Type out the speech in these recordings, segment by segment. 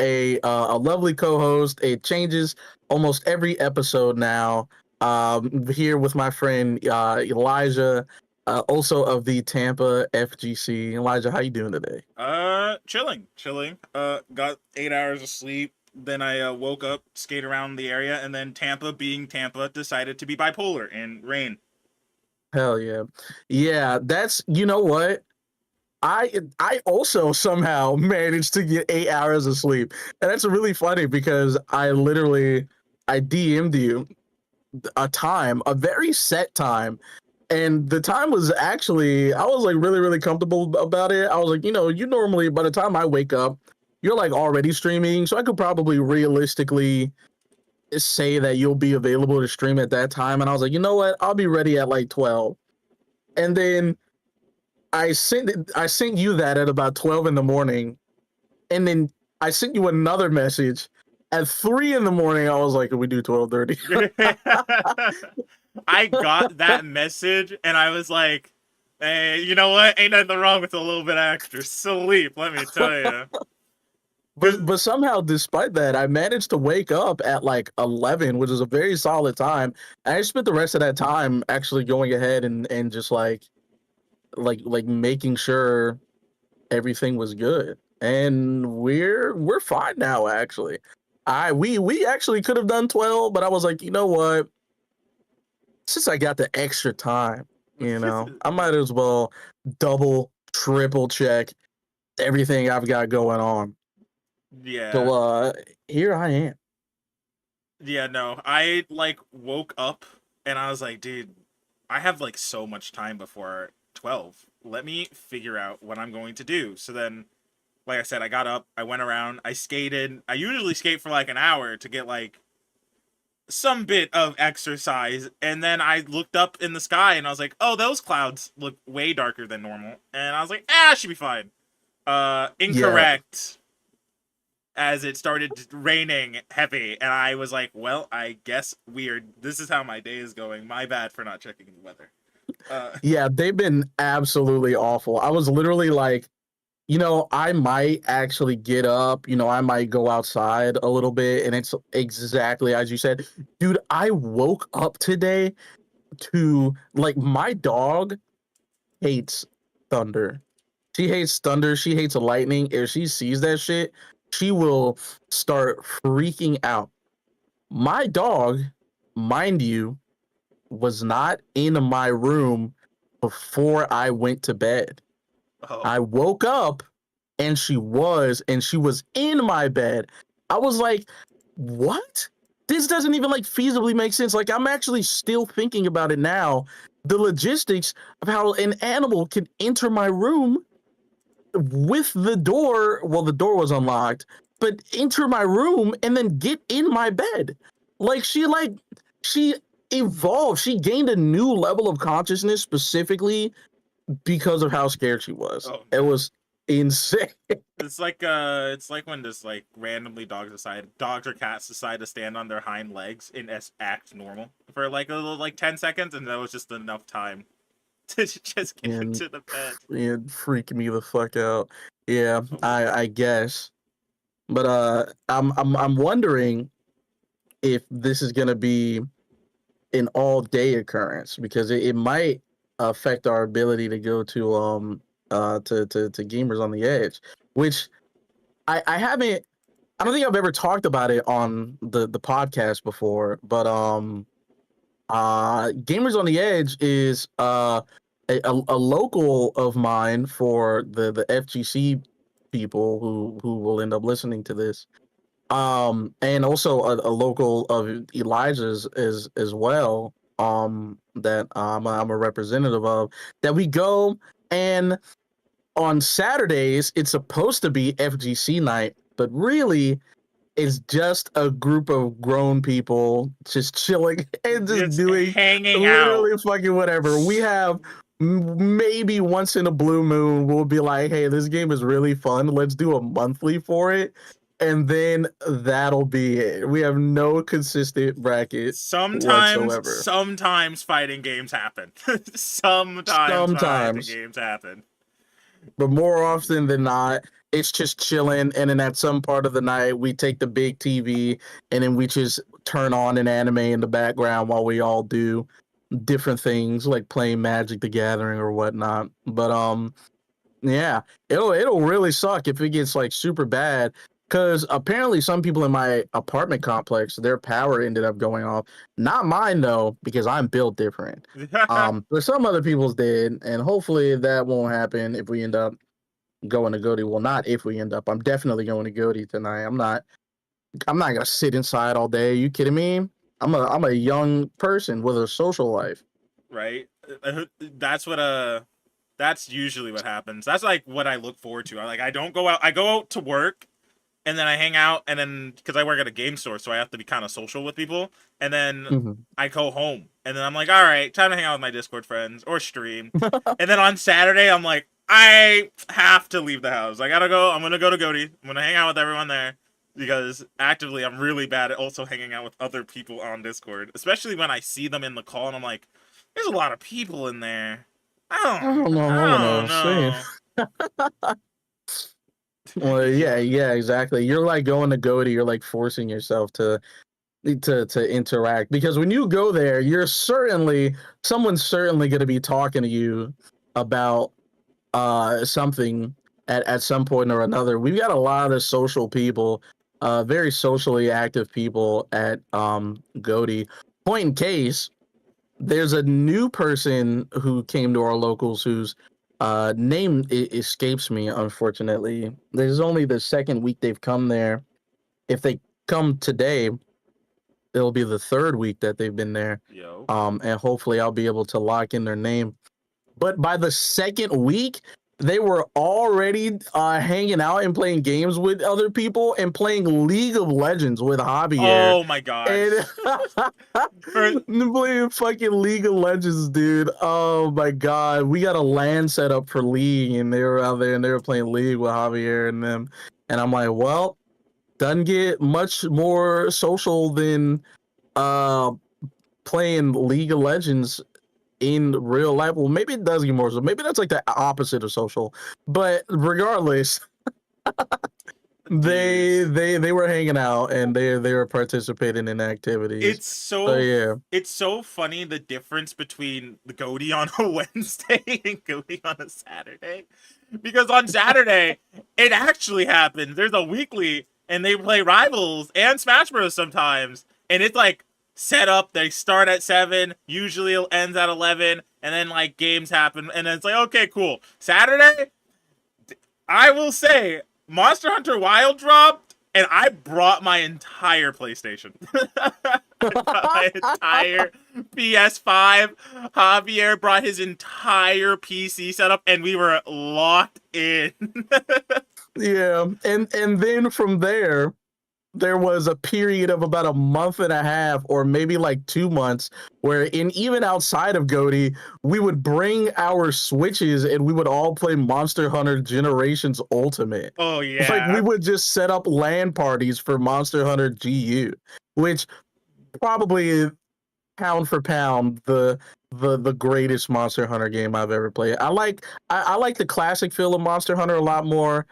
A lovely co-host. It changes almost every episode now. Here with my friend Elijah, also of the Tampa FGC. Elijah, how you doing today? Chilling. Got 8 hours of sleep. Then I woke up, skate around the area, and then Tampa, being Tampa, decided to be bipolar and rain. Hell yeah, yeah. That's you know what. I also somehow managed to get 8 hours of sleep, and that's really funny because I DM'd you a time, a very set time, and the time was actually I was like really comfortable about it. I was like, you normally by the time I wake up, you're like already streaming, so I could probably realistically say that you'll be available to stream at that time. And I was like, you know what? I'll be ready at like 12. And then I sent you that at about 12 in the morning, and then I sent you another message at 3 in the morning. I was like, can we do 12:30? I got that message and I was like, hey, you know what? Ain't nothing wrong with a little bit of extra sleep, let me tell you. But somehow, despite that, I managed to wake up at like 11, which is a very solid time. And I spent the rest of that time actually going ahead and just like making sure everything was good. And we're fine now, actually. We actually could have done 12, but I was like, you know what? Since I got the extra time, I might as well double, triple check everything I've got going on. Yeah. So here I am. Yeah, no. I like woke up and I was like, dude, I have like so much time before 12. Let me figure out what I'm going to do. So then, like I said, I got up, I went around, I skated. I usually skate for like an hour to get like some bit of exercise, and then I looked up in the sky and I was like, oh, those clouds look way darker than normal. And I was like, I should be fine. Yeah, Incorrect. As it started raining heavy, and I was like, well, I guess weird. This is how my day is going. My bad for not checking the weather. yeah, they've been absolutely awful. I was literally like, I might actually get up, I might go outside a little bit, and it's exactly as you said. Dude, I woke up today to like my dog hates thunder. She hates thunder. She hates lightning. If she sees that shit, she will start freaking out. My dog, mind you, was not in my room before I went to bed. oh, I woke up and she was in my bed. I was like, what? This doesn't even like feasibly make sense. Like, I'm actually still thinking about it now. The logistics of how an animal can enter my room with the door. Well, the door was unlocked, but enter my room and then get in my bed. Like, she evolved. She gained a new level of consciousness specifically because of how scared she was. oh It no. was insane. It's like when just like randomly dogs or cats decide to stand on their hind legs and act normal for like a little like 10 seconds, and that was just enough time to just get And into the bed. it freaked me the fuck out. Yeah, I guess. But I'm wondering if this is gonna be an all day occurrence because it might affect our ability to go to gamers on the edge, which I haven't I don't think I've ever talked about it on the podcast before, but Gamers on the Edge is a local of mine for the FGC people who will end up listening to this. And also a local of Elijah's as well. That I'm a representative of. That we go and on Saturdays it's supposed to be FGC night, but really it's just a group of grown people just chilling and just Just doing hanging out. literally fucking whatever. We have maybe once in a blue moon we'll be like, hey, this game is really fun. Let's do a monthly for it. and then that'll be it. We have no consistent bracket whatsoever. Sometimes fighting games happen. Sometimes fighting Sometimes, games happen. but more often than not, it's just chilling. And then at some part of the night, we take the big TV and then we just turn on an anime in the background while we all do different things like playing Magic the Gathering or whatnot. But yeah, it'll really suck if it gets like super bad. Cause apparently some people in my apartment complex, their power ended up going off. Not mine though, because I'm built different. But some other people's did, and hopefully that won't happen if we end up going to Goaty. Well, not if we end up. I'm definitely going to Goaty tonight. I'm not gonna sit inside all day. You kidding me? I'm a young person with a social life. Right? That's what that's usually what happens. That's like what I look forward to. I don't go out. I go out to work and then I hang out and then because I work at a game store, so I have to be kind of social with people. And then Mhm. I go home and then I'm like, all right, time to hang out with my Discord friends or stream. And then on Saturday, I'm like, I have to leave the house. I gotta go. I'm gonna go to Goaty. I'm gonna hang out with everyone there because actively, I'm really bad at also hanging out with other people on Discord, especially when I see them in the call and I'm like, there's a lot of people in there. I don't know. I want I don't to say. know. Well, yeah, exactly. You're like going to Goaty. You're like forcing yourself to interact because when you go there, someone's certainly going to be talking to you about something at some point or another. We've got a lot of social people, very socially active people at Goaty. Point in case, there's a new person who came to our locals whose name escapes me, unfortunately. This is only the second week they've come there. If they come today, it'll be the third week that they've been there. Yo. And hopefully I'll be able to lock in their name. But by the second week, they were already hanging out and playing games with other people and playing League of Legends with Javier. Oh my gosh. And For- playing fucking League of Legends, dude. Oh my god. We got a LAN set up for League, and they were out there and they were playing League with Javier and them. And I'm like, well, doesn't get much more social than uh playing League of Legends in real life. Well, maybe it does get more so. Maybe that's like the opposite of social. But regardless, they were hanging out and they were participating in activities. It's So yeah. it's so funny the difference between the Goaty on a Wednesday and Goaty on a Saturday. Because on Saturday, it actually happens. There's a weekly and they play Rivals and Smash Bros sometimes. And it's like set up, they start at 7, usually it ends at 11, and then like games happen and then it's like, okay, cool. Saturday, I will say Monster Hunter Wild dropped and I brought my entire PlayStation. My entire PS5. Javier brought his entire PC setup and we were locked in. Yeah. And then from there was a period of about a month and a half or maybe like 2 months where even outside of Goaty, we would bring our Switches and we would all play Monster Hunter Generations Ultimate. Oh yeah. Like we would just set up LAN parties for Monster Hunter GU, which probably pound for pound the greatest Monster Hunter game I've ever played. I like the classic feel of Monster Hunter a lot more.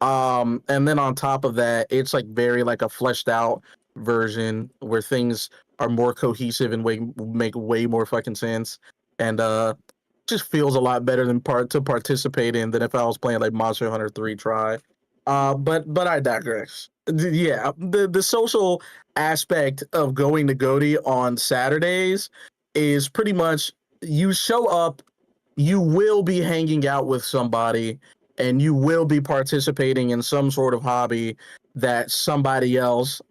And then on top of that, it's like very like a fleshed out version where things are more cohesive and make way more fucking sense. And just feels a lot better than to participate in than if I was playing like Monster Hunter 3 Try. But I digress. Yeah, the social aspect of going to Goaty on Saturdays is pretty much you show up, you will be hanging out with somebody, and you will be participating in some sort of hobby that somebody else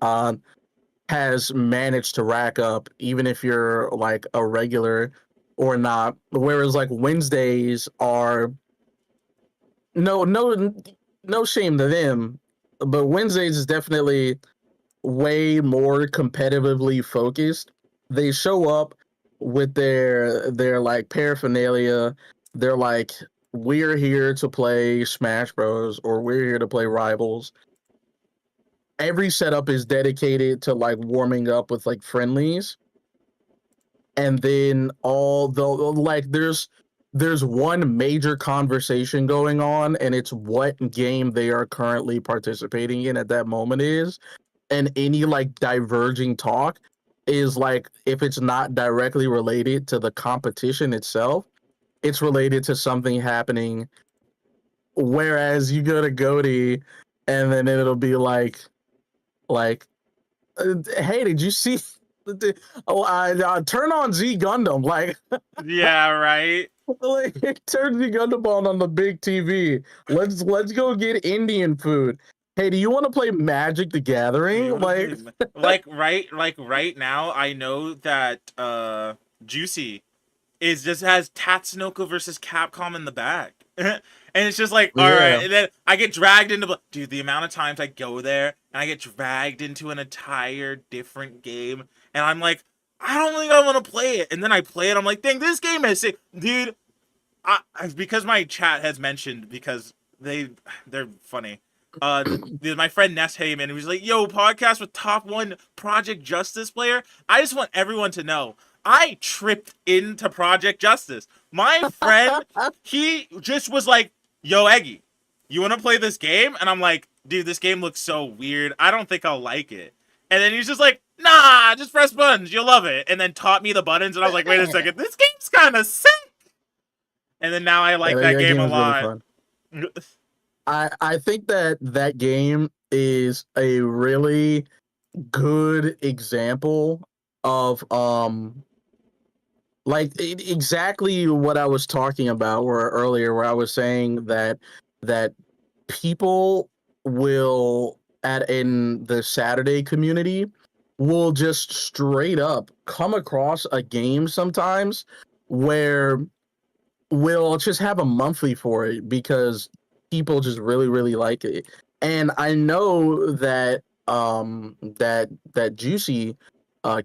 has managed to rack up, even if you're like a regular or not. Whereas like Wednesdays are no shame to them, but Wednesdays is definitely way more competitively focused. They show up with their like paraphernalia. They're like, we're here to play Smash Bros. Or we're here to play Rivals. every setup is dedicated to like warming up with like friendlies, and then all the like there's one major conversation going on, and it's what game they are currently participating in at that moment is, and any like diverging talk is like, if it's not directly related to the competition itself, it's related to something happening. Whereas you go to Goaty, and then it'll be like hey, did you see oh, turn on Z Gundam, like Yeah, right. like turn Z Gundam on the big TV. Let's go get Indian food. Hey, do you want to play Magic the Do you Gathering? wanna Like, play like right now, I know that Juicy is just has Tatsunoko versus Capcom in the back. And it's just like, all right, yeah, and then I get dragged into, dude, the amount of times I go there and I get dragged into an entire different game, and I'm like, I don't think I want to play it, and then I play it, I'm like, dang, this game is sick, dude. Because my chat has mentioned, because they're funny. My friend Ness Heyman, who's like, "Yo, podcast with top one Project Justice player." I just want everyone to know, I tripped into Project Justice. My friend, he just was like, "Yo, Eggy, you want to play this game?" And I'm like, "Dude, this game looks so weird. I don't think I'll like it." And then he's just like, "Nah, just press buttons. You'll love it." And then taught me the buttons, and I was like, "Wait a second, this game's kind of sick." And then now I like that game game a is really lot. fun. I think that that game is a really good example of exactly what I was talking about where earlier, where I was saying that people will at in the Saturday community will just straight up come across a game sometimes where we'll just have a monthly for it because people just really really like it. And I know that that Juicy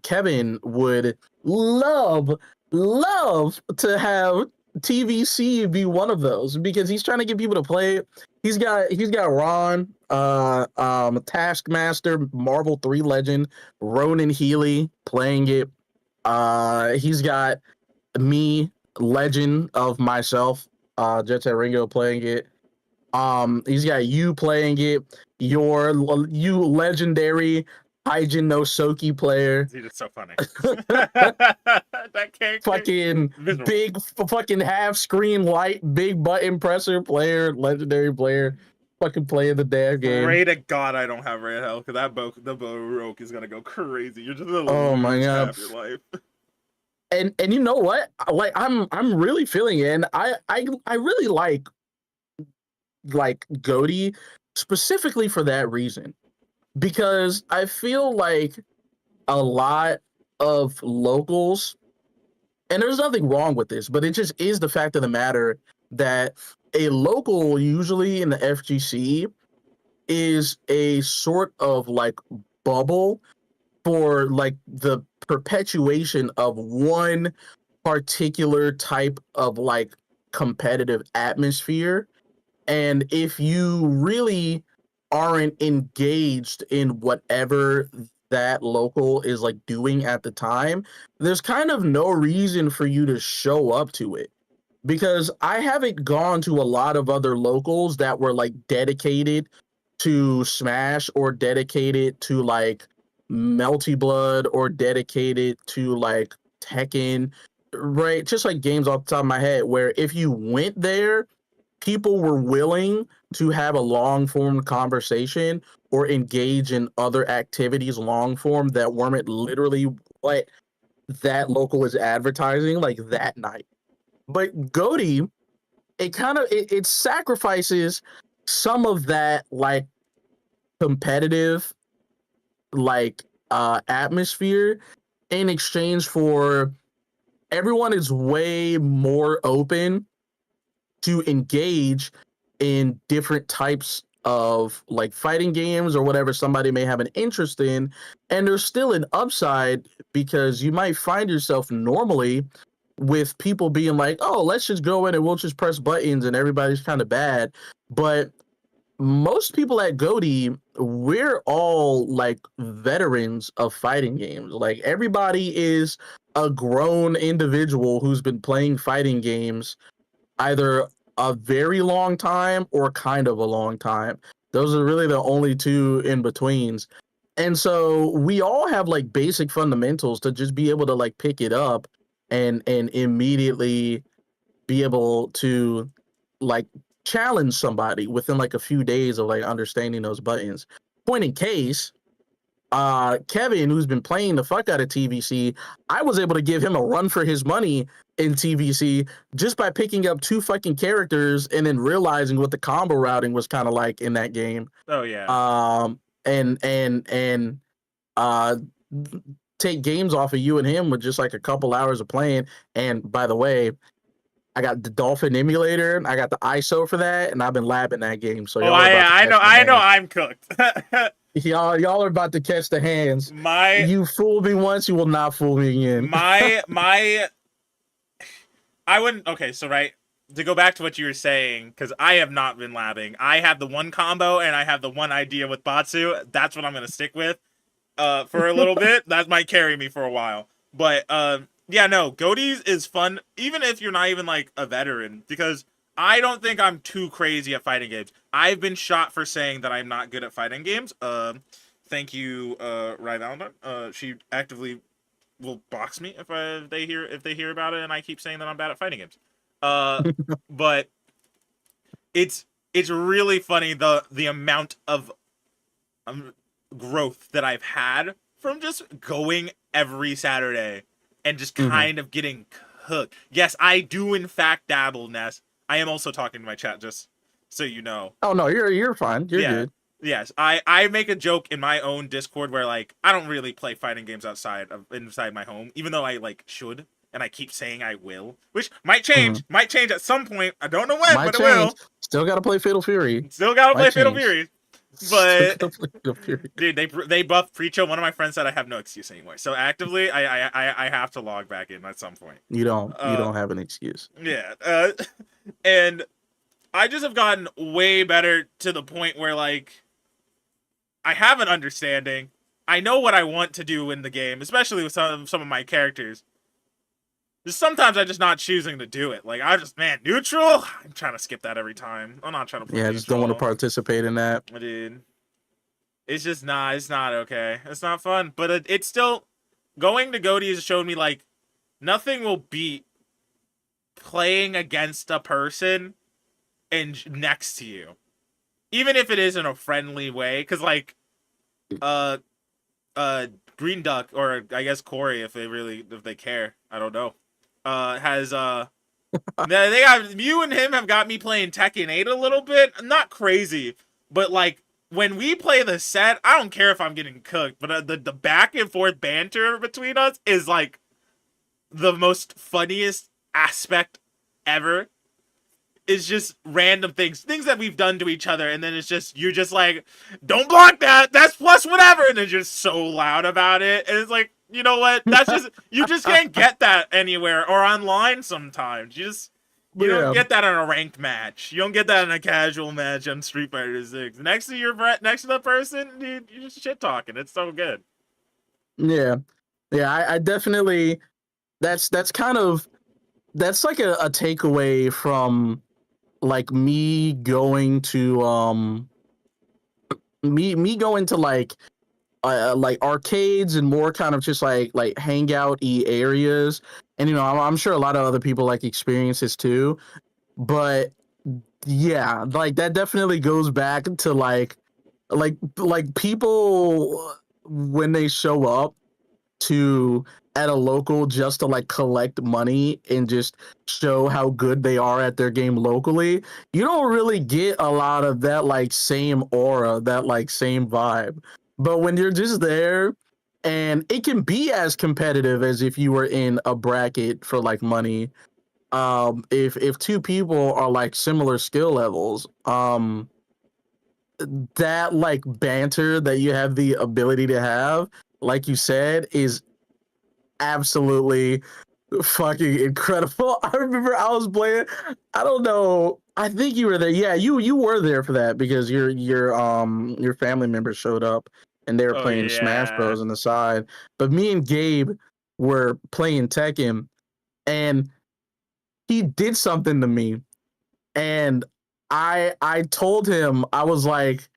Kevin would love to have TVC be one of those because he's trying to get people to play it. He's got Ron, Taskmaster, Marvel 3 legend, Ronan Healy playing it. He's got me, legend of myself, Jet Set Ringo playing it. He's got you playing it. You legendary Hyjin no Soki player. Dude, it's so funny. That character, Fucking miserable. big fucking half screen light, big button presser player, legendary player, fucking playing the damn game. Pray to God I don't have red hell, because the Baroque is gonna go crazy. You're just gonna Oh my lose god. half your life. And you know what? Like I'm really feeling it, and I really like Goaty specifically for that reason, because I feel like a lot of locals, and there's nothing wrong with this, but it just is the fact of the matter that a local usually in the FGC is a sort of like bubble for like the perpetuation of one particular type of like competitive atmosphere. And if you really aren't engaged in whatever that local is like doing at the time, there's kind of no reason for you to show up to it. Because I haven't gone to a lot of other locals that were like dedicated to Smash or dedicated to like Melty Blood or dedicated to like Tekken, right? Just like games off the top of my head, where if you went there, people were willing to have a long form conversation or engage in other activities long form that weren't literally what that local is advertising like that night. But Goaty, it sacrifices some of that like competitive like atmosphere in exchange for everyone is way more open to engage in different types of like fighting games or whatever somebody may have an interest in. And there's still an upside because you might find yourself normally with people being like, oh, let's just go in and we'll just press buttons and everybody's kind of bad. But most people at Goaty, we're all like veterans of fighting games. Like everybody is a grown individual who's been playing fighting games either a very long time or kind of a long time. Those are really the only two in betweens. And so we all have like basic fundamentals to just be able to like pick it up and immediately be able to like challenge somebody within like a few days of like understanding those buttons. Point in case, Kevin, who's been playing the fuck out of TVC, I was able to give him a run for his money in TVC just by picking up two fucking characters and then realizing what the combo routing was kind of like in that game. Oh yeah. And uh take games off of you and him with just like a couple hours of playing. And by the way, I got the Dolphin emulator, I got the ISO for that, and I've been labbing that game. So I know I'm cooked. Y'all are about to catch the hands. My You fooled me once, you will not fool me again. I wouldn't. Okay, so right, to go back to what you were saying, because I have not been labbing. I have the one combo and I have the one idea with Batsu. That's what I'm gonna stick with for a little bit. That might carry me for a while. But yeah, no, Goaties is fun, even if you're not even like a veteran, because I don't think I'm too crazy at fighting games. I've been shot for saying that I'm not good at fighting games. Thank you, Rye Valentine. She actively will box me if they hear about it, and I keep saying that I'm bad at fighting games. But it's really funny the amount of growth that I've had from just going every Saturday and just kind of getting cooked. Yes, I do in fact dabble, Ness. I am also talking to my chat, just so you know. Oh no, you're fine. You're good. Yes, I make a joke in my own Discord where like I don't really play fighting games inside my home, even though I like should, and I keep saying I will, which might change. Might change at some point. I don't know when, but it will. Still gotta play Fatal Fury. Still gotta play Fatal Fury. But dude, they buffed Preacho. One of my friends said I have no excuse anymore. So actively, I have to log back in at some point. You don't have an excuse. Yeah, and I just have gotten way better to the point where like I have an understanding. I know what I want to do in the game, especially with some of my characters. Just sometimes I'm just not choosing to do it. Like I just neutral. I'm trying to skip that every time. I'm not trying to play I just don't want to participate in that. Dude. It's just not. It's not okay. It's not fun. But it's still going to Goaty has shown me like nothing will beat playing against a person and next to you, even if it is in a friendly way. Because like, Green Duck, or I guess Corey, if they care, I don't know. Has they got you and him have got me playing Tekken 8 a little bit. Not crazy, but like when we play the set, I don't care if I'm getting cooked, but the back and forth banter between us is like the most funniest aspect ever. It's just random things that we've done to each other, and then it's just you're just like, don't block that, that's plus whatever, and they're just so loud about it, and it's like, you know what, that's just you just can't get that anywhere or online sometimes. You don't get that in a ranked match. You don't get that in a casual match on Street Fighter 6. Next to the person, dude, you're just shit talking. It's so good. Yeah, I definitely that's kind of that's like a takeaway from like me going to me going to like arcades and more kind of just like hangout-y areas, and I'm sure a lot of other people like experience this too, but yeah, like that definitely goes back to like people when they show up to at a local just to like collect money and just show how good they are at their game locally. You don't really get a lot of that like same aura, that like same vibe. But when you're just there, and it can be as competitive as if you were in a bracket for like money. If two people are like similar skill levels, that like banter that you have the ability to have, like you said, is absolutely Fucking incredible. I remember I was playing, I don't know. I think you were there. Yeah, you were there for that because your family members showed up and they were Oh playing Smash yeah. Bros on the side. But me and Gabe were playing Tekken and he did something to me and I told him I was like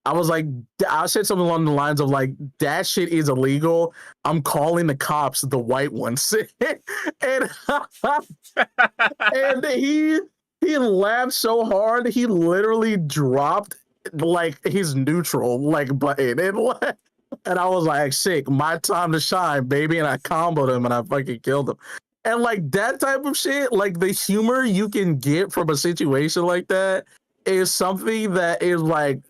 I said something along the lines of like that shit is illegal. I'm calling the cops, the white ones. and and he laughed so hard he literally dropped like his neutral like button and I was like, sick, my time to shine, baby. And I comboed him and I fucking killed him. And like that type of shit, like the humor you can get from a situation like that is something that is like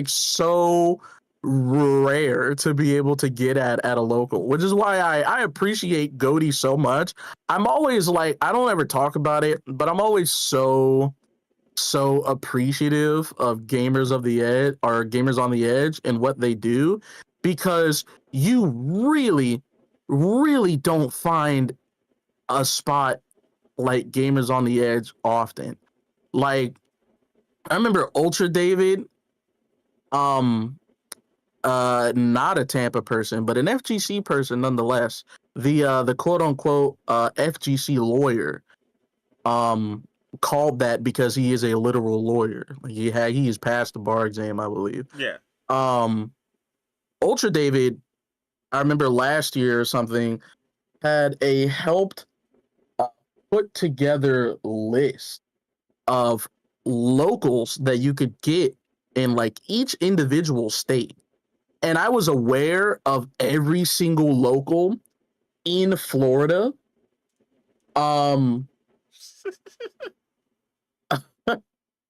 so rare to be able to get at a local, which is why I appreciate Goaty so much. I'm always like, I don't ever talk about it, but I'm always so appreciative of gamers of the edge or gamers on the edge and what they do because you really don't find a spot like gamers on the edge often. Like I remember Ultra David, um not a Tampa person, but an FGC person nonetheless. The quote unquote FGC lawyer um called that because he is a literal lawyer. Like he has passed the bar exam, I believe. Yeah. Um Ultra David, I remember last year or something, had a helped uh, put together list of locals that you could get in like each individual state. And I was aware of every single local in Florida. Um,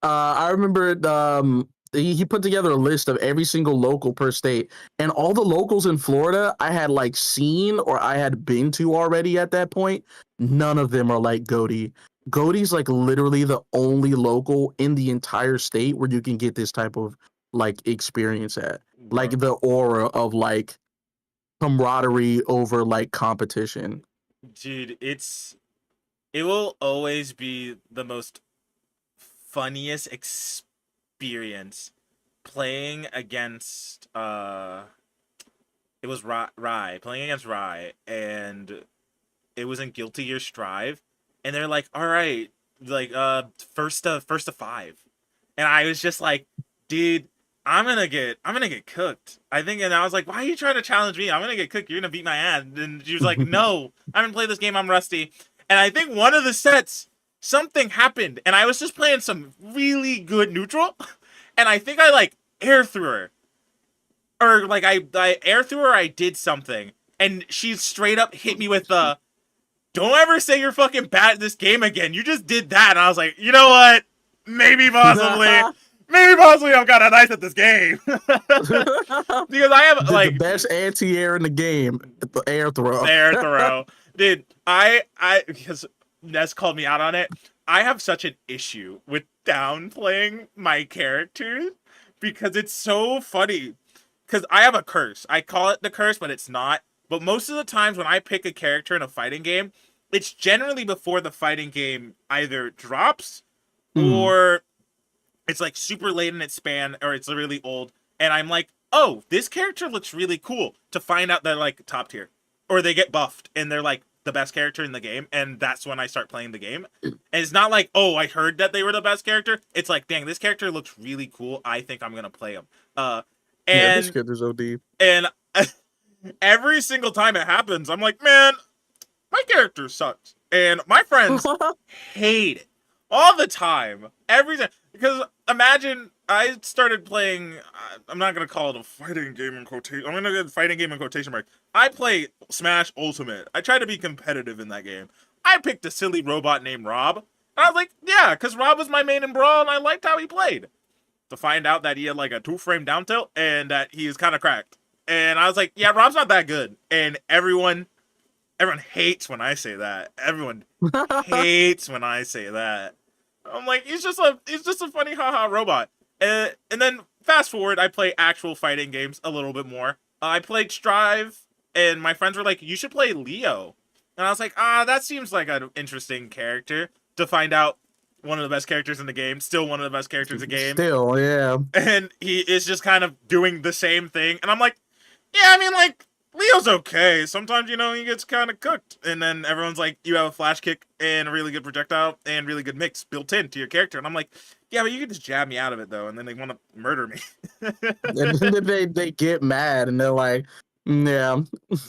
I remember he put together a list of every single local per state, and all the locals in Florida I had like seen or I had been to already at that point. None of them are like Goaty. Goaty's like literally the only local in the entire state where you can get this type of like experience at, like Bro. the aura of like camaraderie over like competition. Dude, it will always be the most funniest experience playing against it was Rye playing against Rye, and it was in Guilty Gear Strive, and they're like, all right, like first to five, and I was just like, dude, I'm gonna get cooked, I think. And I was like, why are you trying to challenge me? I'm gonna get cooked, you're gonna beat my ass. And she was like, no, I haven't played this game, I'm rusty. And I think one of the sets something happened, and I was just playing some really good neutral, and I think I like air threw her, or like I air threw her, I did something, and she straight up hit me with the, don't ever say you're fucking bad at this game again. You just did that. And I was like, you know what? Maybe possibly. Maybe possibly I'm kind of nice at this game. Because I have, The like, best anti-air in the game, the air throw. air throw. Dude, because Ness called me out on it. I have such an issue with downplaying my characters because it's so funny. Because I have a curse. I call it the curse, but it's not. But most of the times when I pick a character in a fighting game, it's generally before the fighting game either drops Mm. or it's like super late in its span or it's really old. And I'm like, oh, this character looks really cool, to find out they're like top tier. Or they get buffed and they're like the best character in the game. And that's when I start playing the game. And it's not like, oh, I heard that they were the best character. It's like, dang, this character looks really cool, I think I'm going to play him. Yeah, this And kid is OD. and every single time it happens, I'm like, man, my character sucks. And my friends hate it all the time. Every time. Because imagine I started playing, I'm not going to call it a fighting game in quotation. I'm going to get fighting game in quotation marks. I play Smash Ultimate. I try to be competitive in that game. I picked a silly robot named Rob. And I was like, yeah, because Rob was my main in Brawl and I liked how he played. To find out that he had like a 2-frame down tilt and that he is kind of cracked. And I was like, yeah, Rob's not that good. And everyone hates when I say that. Everyone hates when I say that. I'm like, he's just a funny haha robot. And then fast forward, I play actual fighting games a little bit more. I played Strive, and my friends were like, you should play Leo. And I was like, that seems like an interesting character. To find out one of the best characters in the game, still one of the best characters in the game, Still, yeah. and he is just kind of doing the same thing. And I'm like, yeah, I mean, like, Leo's okay. Sometimes, he gets kind of cooked. And then everyone's like, you have a flash kick and a really good projectile and really good mix built in to your character. And I'm like, yeah, but you can just jab me out of it, though. And then they want to murder me. And then they get mad and they're like, yeah.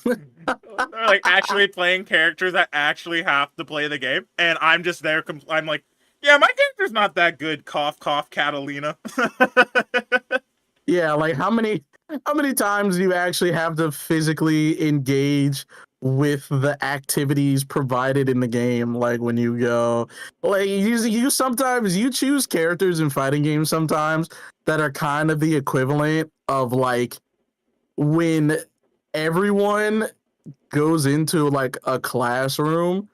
They're like actually playing characters that actually have to play the game. And I'm just there. I'm like, yeah, my character's not that good. Cough, cough, Catalina. Yeah, like how many times do you actually have to physically engage with the activities provided in the game? Like when you go, like you sometimes you choose characters in fighting games sometimes that are kind of the equivalent of like when everyone goes into like a classroom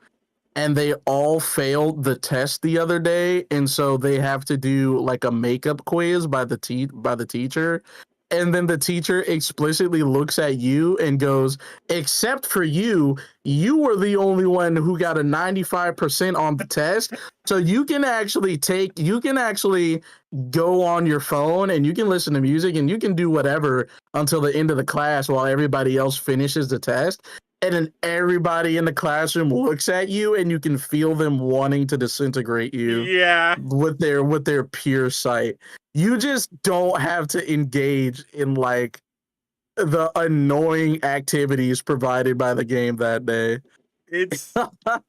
and they all failed the test the other day, and so they have to do like a makeup quiz by the teacher, and then the teacher explicitly looks at you and goes, except for you, you were the only one who got a 95% on the test, so you can actually go on your phone and you can listen to music and you can do whatever until the end of the class while everybody else finishes the test. And then everybody in the classroom looks at you and you can feel them wanting to disintegrate you Yeah. with their pure sight. You just don't have to engage in like the annoying activities provided by the game that day.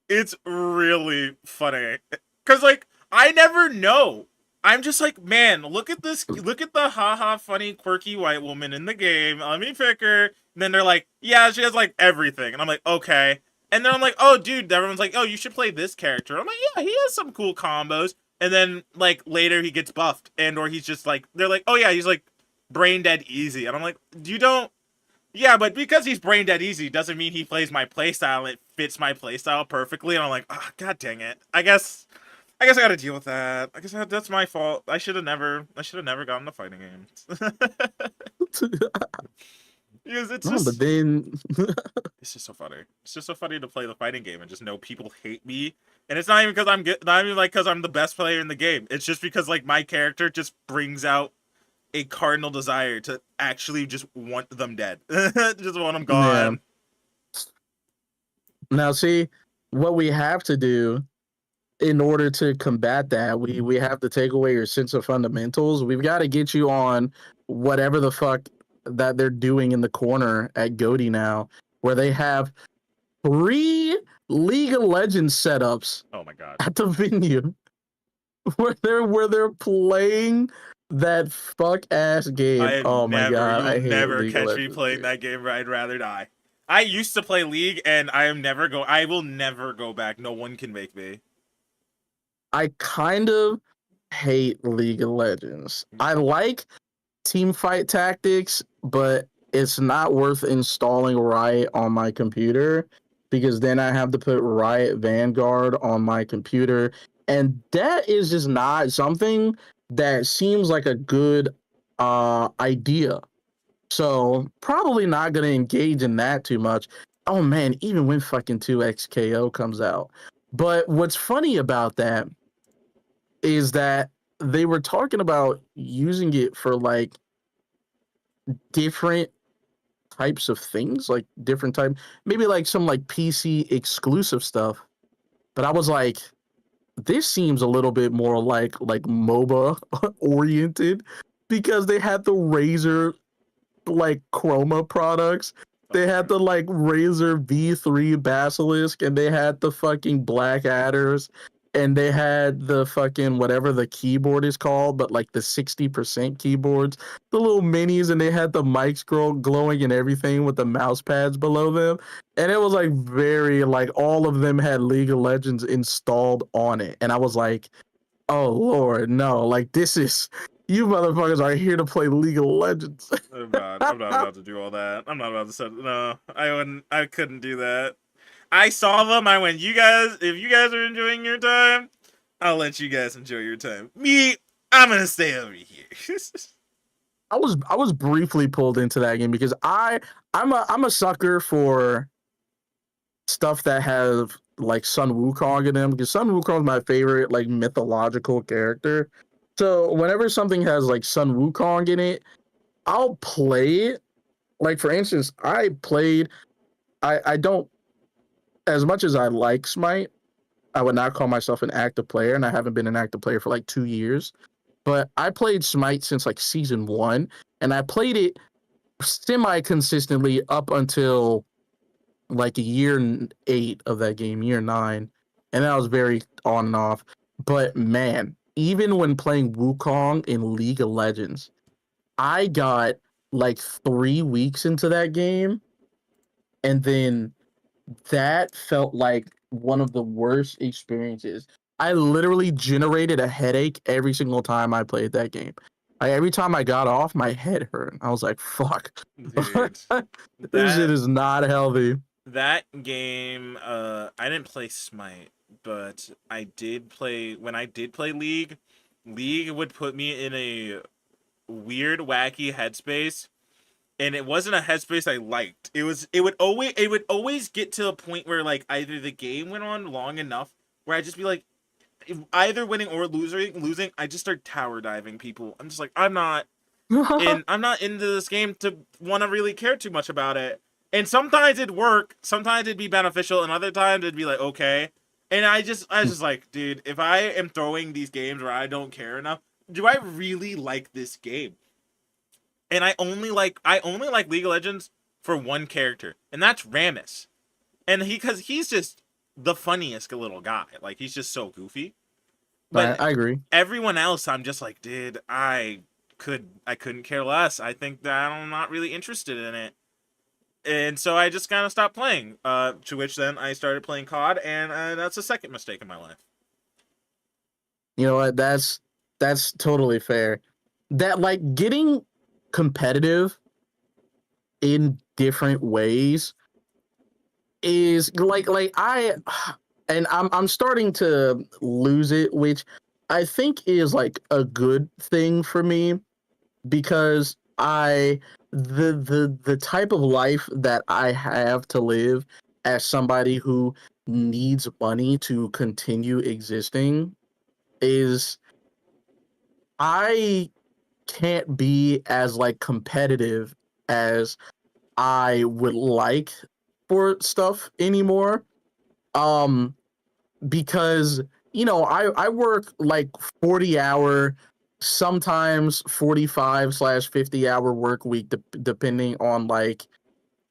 It's really funny. Cause like I never know. I'm just like, man, look at this, look at the haha funny quirky white woman in the game. Let me pick her. And then they're like, yeah, she has like everything. And I'm like, okay. And then I'm like, oh dude, everyone's like, oh, you should play this character. I'm like, yeah, he has some cool combos. And then like later he gets buffed and or he's just like, they're like, oh yeah, he's like brain dead easy. And I'm like, you don't. Yeah, but because he's brain dead easy doesn't mean he plays my playstyle and it fits my playstyle perfectly. And I'm like, oh, god dang it. I guess I gotta deal with that. I guess that's my fault. I should have never gotten the fighting games. Because it's No, just but then it's just so funny. It's just so funny to play the fighting game and just know people hate me. And it's not even because I'm good, not even like because I'm the best player in the game. It's just because like my character just brings out a cardinal desire to actually just want them dead. Just want them gone. now see what we have to do in order to combat that. We have to take away your sense of fundamentals. We've got to get you on whatever the fuck that they're doing in the corner at Goaty now, where they have 3 League of Legends setups Oh my god. at the venue where they're playing that fuck ass game. Oh my god, I You'll hate never League of catch me Legends, playing dude. that game. I'd rather die. I used to play League, and I will never go back. No one can make me. I kind of hate League of Legends. I like team fight tactics, but it's not worth installing Riot on my computer because then I have to put Riot Vanguard on my computer. And that is just not something that seems like a good idea. So probably not gonna engage in that too much. Oh man, even when fucking 2XKO comes out. But what's funny about that is that they were talking about using it for like different types of things, like different type, maybe like some like PC exclusive stuff. But I was like, this seems a little bit more like MOBA oriented because they had the Razer like Chroma products. They had the like Razer V3 Basilisk and they had the fucking Black Adders and they had the fucking whatever the keyboard is called, but like the 60% keyboards, the little minis, and they had the mics glowing and everything with the mouse pads below them. And it was like very like all of them had League of Legends installed on it. And I was like, oh Lord, no, like this is you motherfuckers are here to play League of Legends. I'm not about to do all that. I'm not about to set. No, I wouldn't. I couldn't do that. I saw them. I went, you guys. If you guys are enjoying your time, I'll let you guys enjoy your time. Me, I'm gonna stay over here. I was briefly pulled into that game because I'm a sucker for stuff that have like Sun Wukong in them, because Sun Wukong is my favorite like mythological character. So whenever something has like Sun Wukong in it, I'll play it. Like for instance, I don't, as much as I like Smite, I would not call myself an active player, and I haven't been an active player for like 2 years. But I played Smite since like season 1, and I played it semi consistently up until like year 8 of that game, year 9, and then I was very on and off. But man, even when playing Wukong in League of Legends, I got like 3 weeks into that game, and then that felt like one of the worst experiences. I literally generated a headache every single time I played that game. Every time I got off, my head hurt. I was like, "Fuck, Dude, this shit that is not healthy." that game, I didn't play Smite, but I did play when I did play League. League would put me in a weird, wacky headspace, and it wasn't a headspace I liked. It would always get to a point where like either the game went on long enough where I'd just be like, either winning or losing, I just start tower diving people. I'm just like, I'm not into this game to want to really care too much about it. And sometimes it'd work, sometimes it'd be beneficial, and other times it'd be like, okay. And I was just like, dude, if I am throwing these games where I don't care enough, do I really like this game? And I only like League of Legends for one character, and that's Rammus. And because he's just the funniest little guy. Like he's just so goofy. But I agree. everyone else, I'm just like, dude, I couldn't care less. I think that I'm not really interested in it. And so I just kind of stopped playing. To which then I started playing COD, and that's the second mistake in my life. You know what? That's totally fair. That like getting competitive in different ways is like I and I'm starting to lose it, which I think is like a good thing for me, because the type of life that I have to live as somebody who needs money to continue existing is, I can't be as like competitive as I would like for stuff anymore. Um, because I work like 40-hour, sometimes 45/50 hour work week, depending on like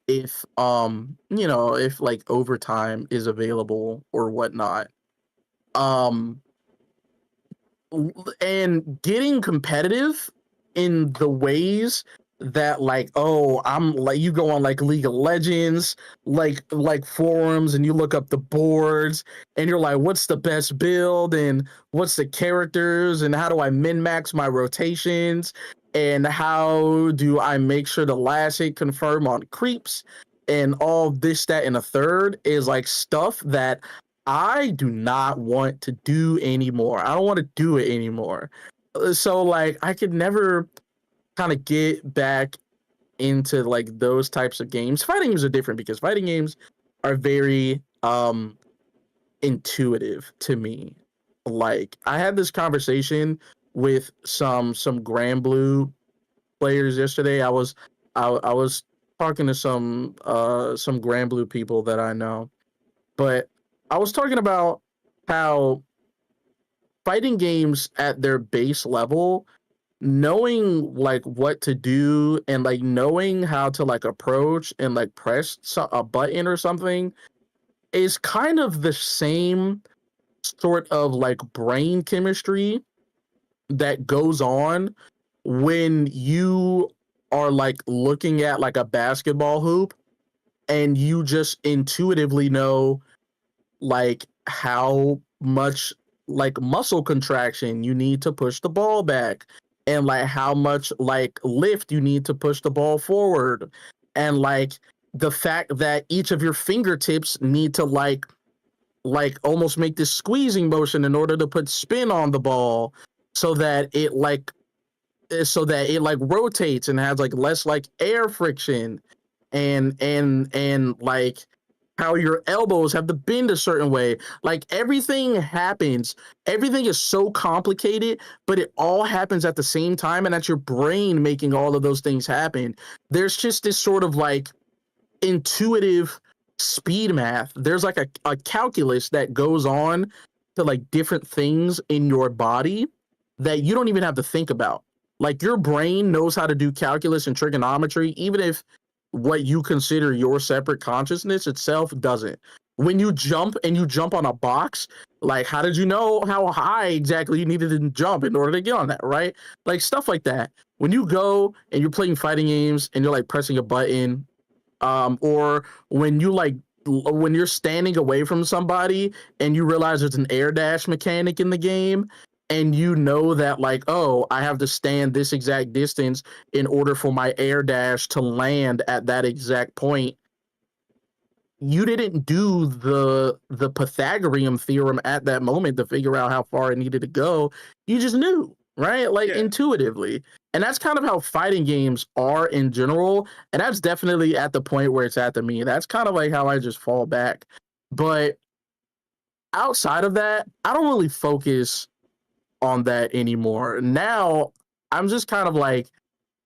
if like overtime is available or whatnot. Um, and getting competitive in the ways that like, oh, I'm like, you go on like League of Legends like forums, and you look up the boards, and you're like, what's the best build, and what's the characters, and how do I min max my rotations, and how do I make sure the last hit confirm on creeps, and all this, that, and a third, is like stuff that I do not want to do anymore. I don't want to do it anymore. So like I could never kind of get back into like those types of games. Fighting games are different because fighting games are very intuitive to me. Like I had this conversation with some Grand Blue players yesterday. I was talking to some Grand Blue people that I know, but I was talking about how fighting games at their base level, knowing like what to do, and like knowing how to like approach and like press a button or something, is kind of the same sort of like brain chemistry that goes on when you are like looking at like a basketball hoop, and you just intuitively know like how much like muscle contraction you need to push the ball back, and like how much like lift you need to push the ball forward, and like the fact that each of your fingertips need to like almost make this squeezing motion in order to put spin on the ball, so that it like rotates and has like less like air friction, and like how your elbows have to bend a certain way. Like everything happens. Everything is so complicated, but it all happens at the same time, and that's your brain making all of those things happen. There's just this sort of like intuitive speed math. There's like a calculus that goes on to like different things in your body that you don't even have to think about. Like your brain knows how to do calculus and trigonometry, even if what you consider your separate consciousness itself doesn't. When you jump and you jump on a box, like how did you know how high exactly you needed to jump in order to get on that, right? Like stuff like that. When you go and you're playing fighting games and you're like pressing a button, or when you like when you're standing away from somebody and you realize there's an air dash mechanic in the game, and you know that like, oh, I have to stand this exact distance in order for my air dash to land at that exact point. You didn't do the Pythagorean theorem at that moment to figure out how far it needed to go. You just knew, right? Like Yeah. intuitively. And that's kind of how fighting games are in general. And that's definitely at the point where it's at to me. That's kind of like how I just fall back. But outside of that, I don't really focus on that anymore. Now I'm just kind of like,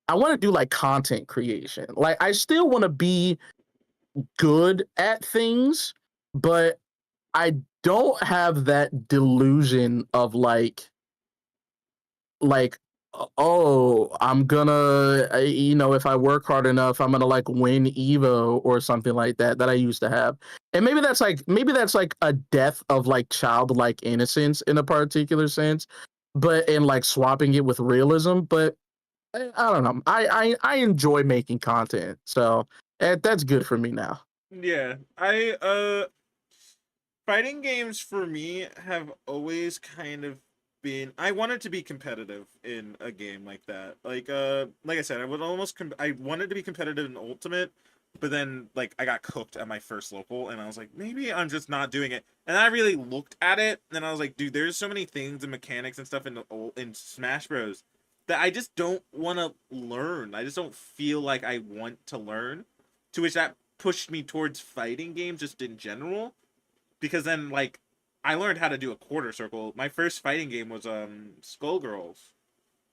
I want to do like content creation. Like I still want to be good at things, but I don't have that delusion of like oh, I'm gonna if I work hard enough, I'm gonna like win Evo or something like that that I used to have. And maybe that's like a death of like childlike innocence in a particular sense, but in like swapping it with realism. But I don't know. I enjoy making content, so that's good for me now. Yeah. I fighting games for me have always kind of been, I wanted to be competitive in a game like that. Like I said, I would almost I wanted to be competitive in Ultimate, but then like I got cooked at my first local and I was like, maybe I'm just not doing it. And I really looked at it and I was like, dude, there's so many things and mechanics and stuff in Smash Bros that I just don't want to learn. I just don't feel like I want to learn. To which that pushed me towards fighting games just in general, because then like I learned how to do a quarter circle. My first fighting game was Skullgirls.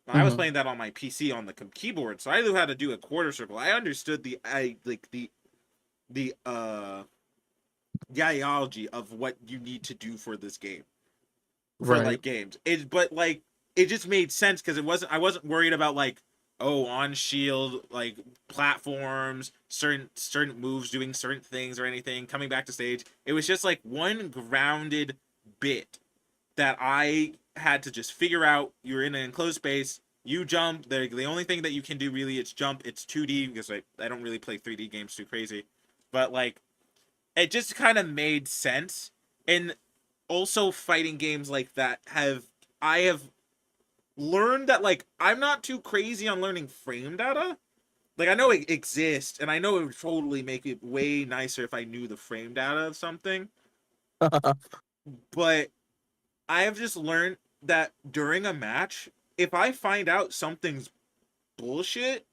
I was Mhm. playing that on my PC on the keyboard, so I knew how to do a quarter circle. I understood the ideology of what you need to do for this game, for Right. like games. But like it just made sense because I wasn't worried about like, oh, on shield like platforms, certain moves doing certain things or anything, coming back to stage. It was just like one grounded bit that I had to just figure out. You're in an enclosed space, you jump. The only thing that you can do really is jump. It's 2D because I don't really play 3D games too crazy. But like it just kind of made sense. And also fighting games like that I have learned that like I'm not too crazy on learning frame data. Like I know it exists and I know it would totally make it way nicer if I knew the frame data of something, but I have just learned that during a match, if I find out something's bullshit,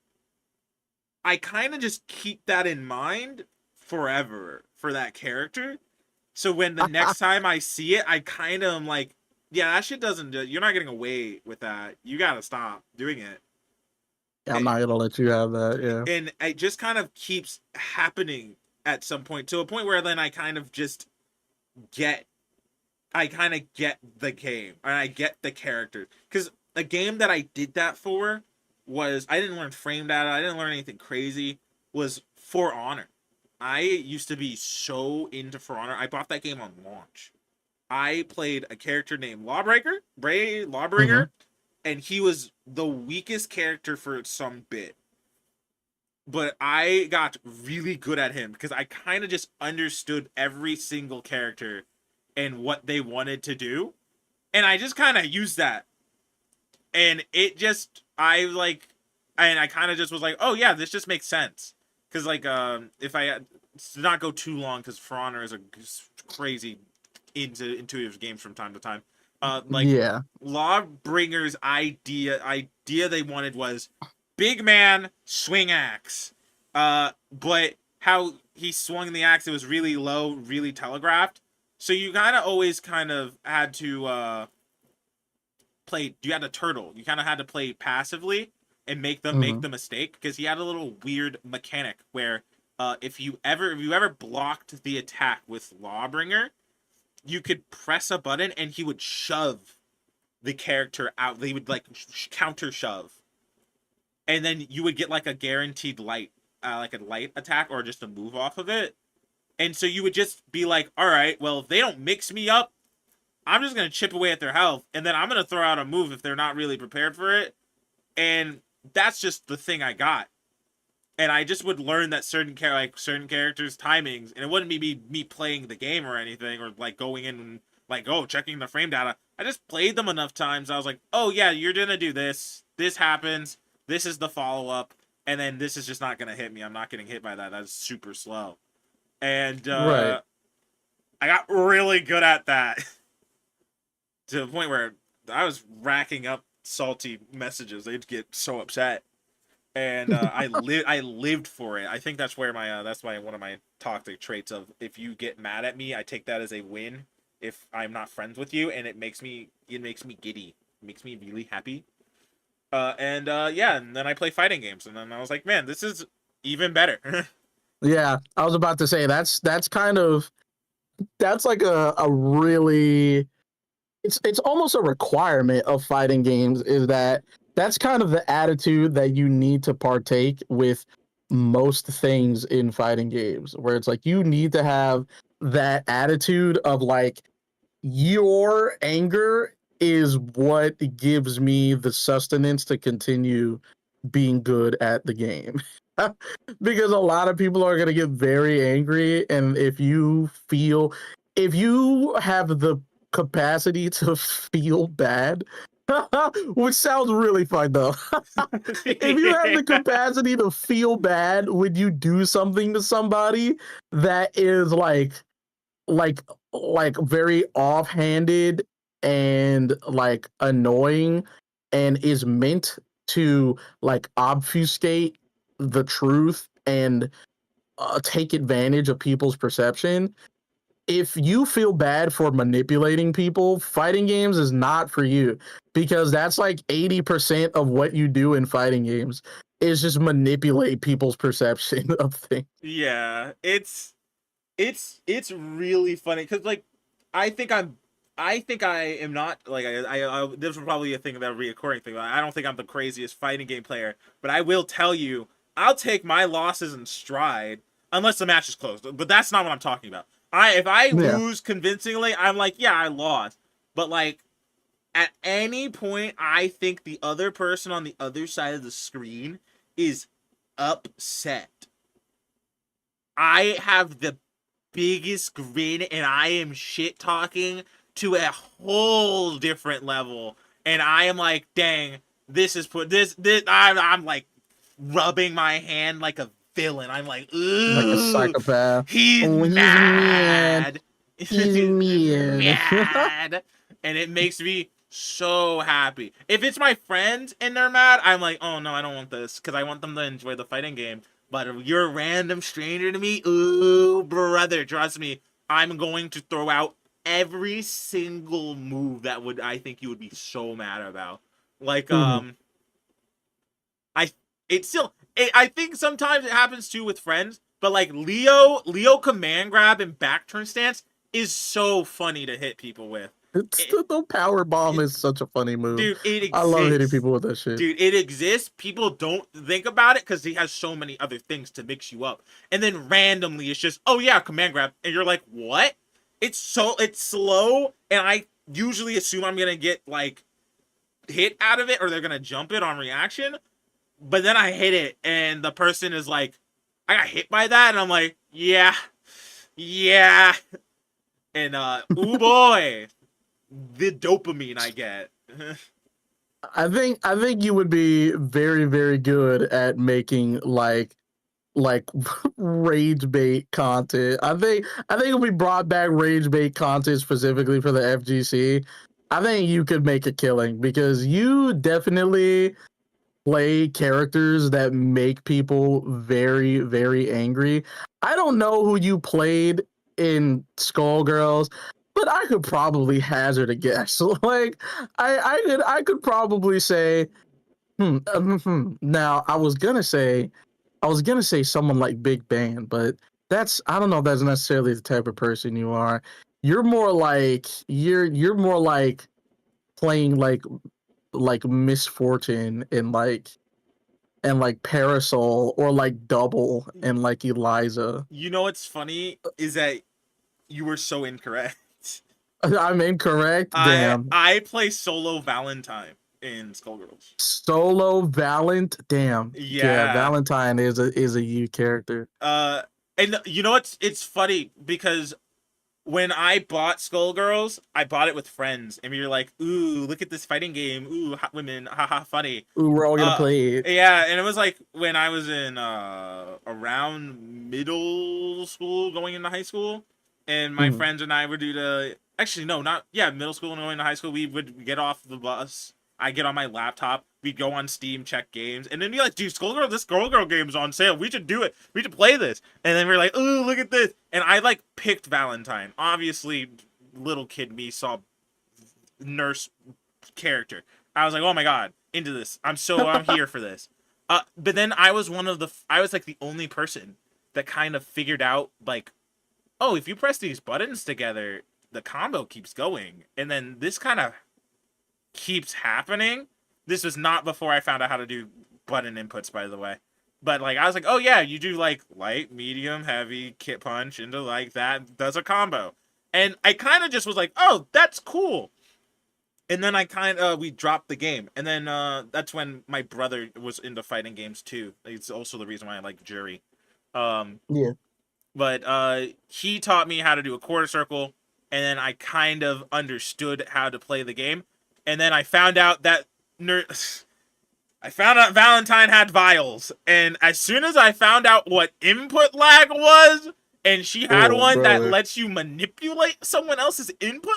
I kind of just keep that in mind forever for that character. So when the next time I see it, I kind of am like, yeah, that shit doesn't do, you're not getting away with that. You got to stop doing it. Yeah, I'm it. not gonna let you have that. Yeah. And it just kind of keeps happening at some point, to a point where then I kind of just get I kind of get the game and I get the characters. Because a game that I did that for was, I didn't learn frame data, I didn't learn anything crazy, was For Honor. I used to be so into For Honor. I bought that game on launch. I played a character named Lawbreaker, Bray Mhm. Lawbringer, and he was the weakest character for some bit. But I got really good at him because I kind of just understood every single character and what they wanted to do. And I just kind of used that. And it just, I like, and I kind of just was like, oh yeah, this just makes sense. Because, like, if I, to not go too long, because For Honor is a crazy intuitive games from time to time. Like, Yeah. Lawbringer's idea they wanted was big man swing axe. But how he swung the axe, it was really low, really telegraphed. So you kind of always kind of had to play. You had to turtle. You kind of had to play passively and make Hmm. the mistake, because he had a little weird mechanic where if you ever blocked the attack with Lawbringer, you could press a button and he would shove the character out. They would like counter shove, and then you would get like a guaranteed light, like a light attack or just a move off of it. And so you would just be like, all right, well, if they don't mix me up, I'm just gonna chip away at their health, and then I'm gonna throw out a move if they're not really prepared for it. And that's just the thing I got. And I just would learn that certain characters' timings, and it wouldn't be me playing the game or anything, or like going in and like, oh, checking the frame data. I just played them enough times. I was like, oh yeah, you're gonna do this. This happens. This is the follow up, and then this is just not gonna hit me. I'm not getting hit by that. That's super slow. And Right. I got really good at that to the point where I was racking up salty messages. They'd get so upset, and I lived for it. I think that's where my that's my one of my toxic traits of, if you get mad at me, I take that as a win. If I'm not friends with you, and it makes me giddy, it makes me really happy. And yeah, and then I play fighting games, and then I was like, man, this is even better. Yeah, I was about to say that's kind of that's like a really it's almost a requirement of fighting games is that that's kind of the attitude that you need to partake with most things in fighting games where it's like you need to have that attitude of like your anger is what gives me the sustenance to continue being good at the game. Because a lot of people are going to get very angry, and if you have the capacity to feel bad, which sounds really fun though. If you have the Yeah. capacity to feel bad when you do something to somebody that is like very offhanded and like annoying and is meant to like obfuscate the truth and take advantage of people's perception. If you feel bad for manipulating people, fighting games is not for you, because that's like 80% of what you do in fighting games is just manipulate people's perception of things. Yeah, it's really funny because like I think I'm I think I am not like this is probably a thing, that a reoccurring thing. I don't think I'm the craziest fighting game player, but I will tell you, I'll take my losses in stride unless the match is closed. But that's not what I'm talking about. If I Yeah. lose convincingly, I'm like, yeah, I lost. But like at any point, I think the other person on the other side of the screen is upset. I have the biggest grin, and I am shit talking to a whole different level. And I am like, dang, this is put this I'm like rubbing my hand like a villain. I'm like, Like a ooh, psychopath. he's Oh, he's mean. mad. He's He's mean. mad. And it makes me so happy. If it's my friends and they're mad, I'm like, oh no, I don't want this, because I want them to enjoy the fighting game. But if you're a random stranger to me, ooh, brother, trust me, I'm going to throw out every single move that would I think you would be so mad about. Like, Mhm. I I think sometimes it happens too with friends, but like Leo command grab and back turn stance is so funny to hit people with. It's It, the power bomb it, is such a funny move. dude, it I love hitting exists. people with that shit. Dude, it exists. People don't think about it because he has so many other things to mix you up. And then randomly it's just, oh yeah, command grab. And you're like, what? It's slow, and I usually assume I'm gonna get like hit out of it, or they're gonna jump it on reaction. But then I hit it, and the person is like, I got hit by that, and I'm like, yeah, yeah. And ooh boy, the dopamine I get. I think you would be very very good at making like rage bait content. I think if we brought back rage bait content specifically for the FGC, I think you could make a killing because you definitely play characters that make people very, very angry. I don't know who you played in Skullgirls, but I could probably hazard a guess. Like I could probably say, Now I was gonna say someone like Big Bang, but I don't know if that's necessarily the type of person you are. You're more like playing like Miss Fortune and like Parasol or like Double and like Eliza. You know what's funny is that you were so incorrect. I'm incorrect. I Damn. I play solo Valentine in Skullgirls. Solo Valent. Damn. Yeah, Yeah. Valentine is a you character. And you know what's it's funny because when I bought Skullgirls, I bought it with friends, and we were like, "Ooh, look at this fighting game! Ooh, hot women, haha, funny." Ooh, we're all gonna Uh, play it. yeah, and it was like when I was in around middle school, going into high school, and my Mm. friends and I would do the actually no, not yeah, middle school and going to high school. We would get off the bus. I get on my laptop. We'd go on Steam, check games, and then be like, "Dude, Skullgirl, this Skullgirl game's on sale. We should do it. We should play this." And then we're like, "Ooh, look at this!" And I like picked Valentine. Obviously, little kid me saw nurse character. I was like, oh my god, into this. I'm here for this. But then I was like the only person that kind of figured out like, oh, if you press these buttons together, the combo keeps going, and then this kind of keeps happening. This was not before I found out how to do button inputs, by the way. But like I was like, oh yeah, you do like light, medium, heavy, kit punch into like that does a combo. And I kind of just was like, oh, that's cool. And then we dropped the game, and then that's when my brother was into fighting games too. It's also the reason why I like Jury. Um, Yeah. but he taught me how to do a quarter circle, and then I kind of understood how to play the game. And then I found out that I found out Valentine had vials, and as soon as I found out what input lag was, and she had Oh, one that brother. lets you manipulate someone else's input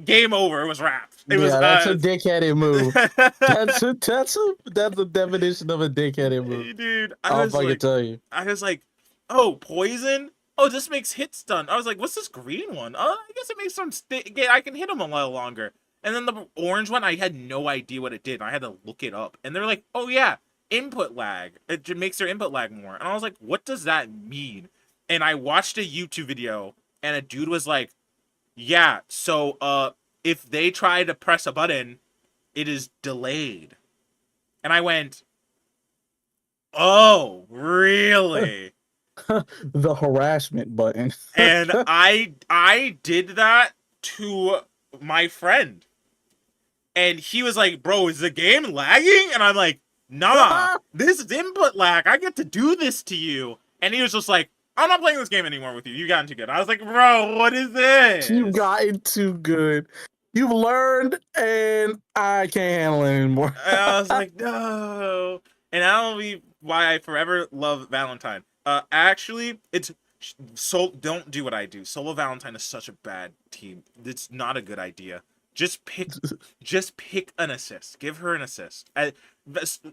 game over. It was wrapped. It was Yeah, that's a dickheaded move. That's the definition of a dickheaded move. dude, I'll fucking tell you. I was like, oh, poison. Oh, this makes hit stun. I was like, what's this green one? Oh, I guess it makes some I can hit him a little longer. And then the orange one, I had no idea what it did. I had to look it up. And they're like, oh yeah, input lag. It makes their input lag more. And I was like, what does that mean? And I watched a YouTube video, and a dude was like, yeah, so if they try to press a button, it is delayed. And I went, "Oh, really?" The harassment button. And I did that to my friend. And he was like, "Bro, is the game lagging?" And I'm like, "Nah, this is input lag. I get to do this to you." And he was just like, "I'm not playing this game anymore with you. You've gotten too good." I was like, "Bro, what is this?" You've gotten too good. You've learned, and I can't handle it anymore. And I was like, no. And that'll be why I forever love Valentine. Actually, it's so don't do what I do. Solo Valentine is such a bad team. It's not a good idea. Just pick, just pick an assist. Give her an assist.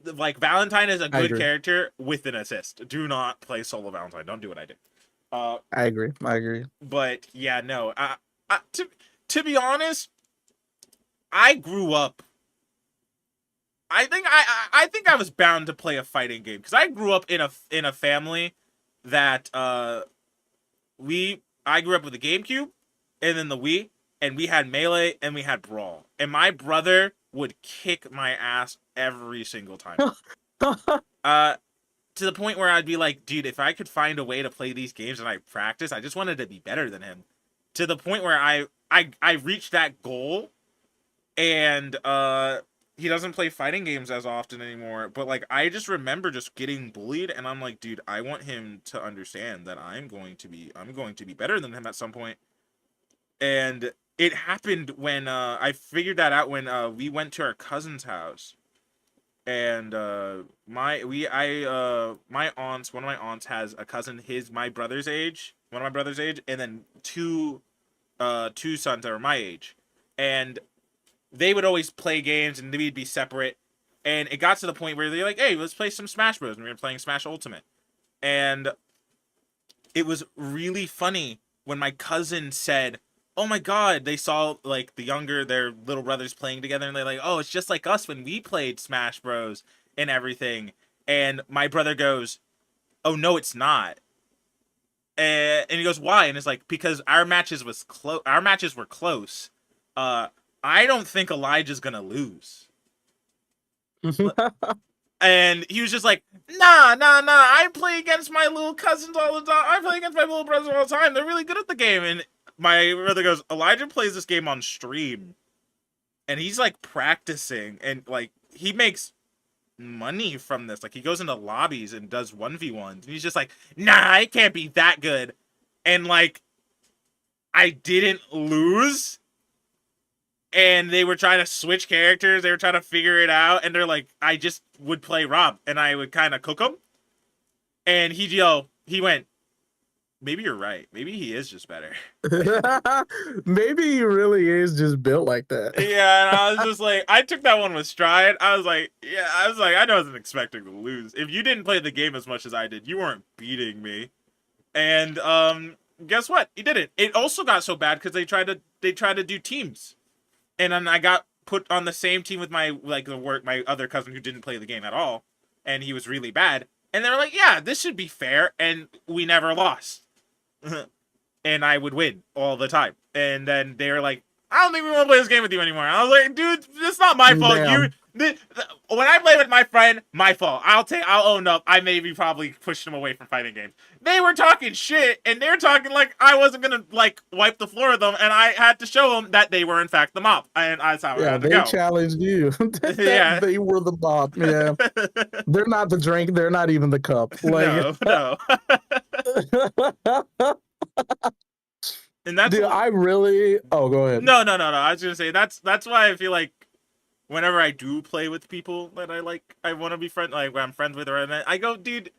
Like Valentine is a I good agree. character with an assist. Do not play Solo Valentine. Don't do what I did. Uh, I agree. I agree. but yeah, no. To be honest, I grew up I think I was bound to play a fighting game because I grew up in a family that I grew up with the GameCube and then the Wii, and we had Melee and we had Brawl, and my brother would kick my ass every single time. Uh to the point where I'd be like, dude, if I could find a way to play these games and I practice, I just wanted to be better than him. To the point where I reached that goal, and he doesn't play fighting games as often anymore, but like I just remember just getting bullied, and I'm like, dude, I want him to understand that I'm going to be better than him at some point. And it happened when I figured that out when we went to our cousin's house, and my aunts one of my aunts has a cousin my brother's age, one of my brother's age, and then two sons that are my age. And they would always play games and we'd be separate. And it got to the point where they're like, hey, let's play some Smash Bros. And we were playing Smash Ultimate. And it was really funny when my cousin said, oh my God, they saw like their little brothers playing together. And they're like, oh, it's just like us when we played Smash Bros. And everything. And my brother goes, oh, no, it's not. And he goes, why? And it's like, because our matches were close. I don't think Elijah's gonna lose. And he was just like, nah. I play against my little cousins all the time. I play against my little brothers all the time. They're really good at the game. And my brother goes, Elijah plays this game on stream. And he's like practicing. And like, he makes money from this. Like, he goes into lobbies and does 1v1s. And he's just like, nah, it can't be that good. And like, I didn't lose. And they were trying to switch characters. They were trying to figure it out. And they're like, I just would play Rob. And I would kind of cook him. And he went, maybe you're right. Maybe he is just better. Maybe he really is just built like that. Yeah, and I was just like, I took that one with stride. I was like, I wasn't expecting to lose. If you didn't play the game as much as I did, you weren't beating me. And guess what? He didn't. It also got so bad because they tried to do teams. And then I got put on the same team with my other cousin who didn't play the game at all, and he was really bad. And they were like, "Yeah, this should be fair," and we never lost. And I would win all the time. And then they were like, "I don't think we want to play this game with you anymore." I was like, "Dude, it's not my fault. Damn. When I play with my friend, my fault. I'll own up. I maybe probably pushed him away from fighting games. They were talking shit, and they were talking like I wasn't gonna like wipe the floor with them, and I had to show them that they were in fact the mob, and that's how it had to go. They challenged you. Yeah. They were the mob. Yeah, they're not the drink. They're not even the cup. Like, No. And that's dude, I really. Oh, go ahead. No. I was gonna say that's why I feel like whenever I do play with people that I want to be friend, like when I'm friends with, or I go, dude,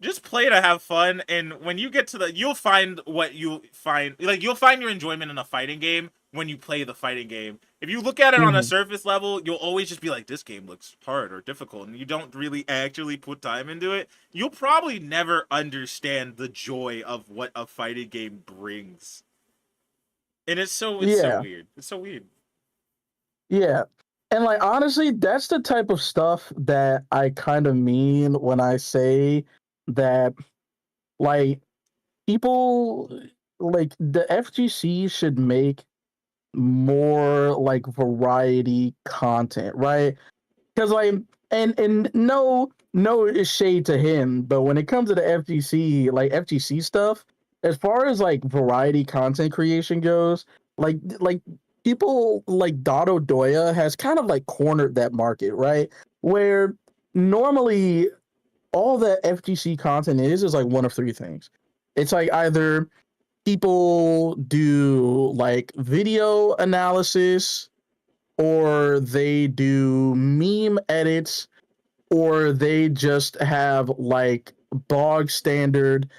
just play to have fun. And when you get to you'll find what you find. Like, you'll find your enjoyment in a fighting game when you play the fighting game. If you look at it on a surface level, you'll always just be like, this game looks hard or difficult, and you don't really actually put time into it. You'll probably never understand the joy of what a fighting game brings. And it's so weird. It's so weird. Yeah. And like, honestly, that's the type of stuff that I kind of mean when I say that, like, people, like, the FGC should make more like variety content, right? Because like, and no shade to him, but when it comes to the FGC stuff, as far as like variety content creation goes, like people like Dotto Doya has kind of like cornered that market, right? Where normally all that FGC content is like one of three things. It's like either people do like video analysis, or they do meme edits, or they just have like bog standard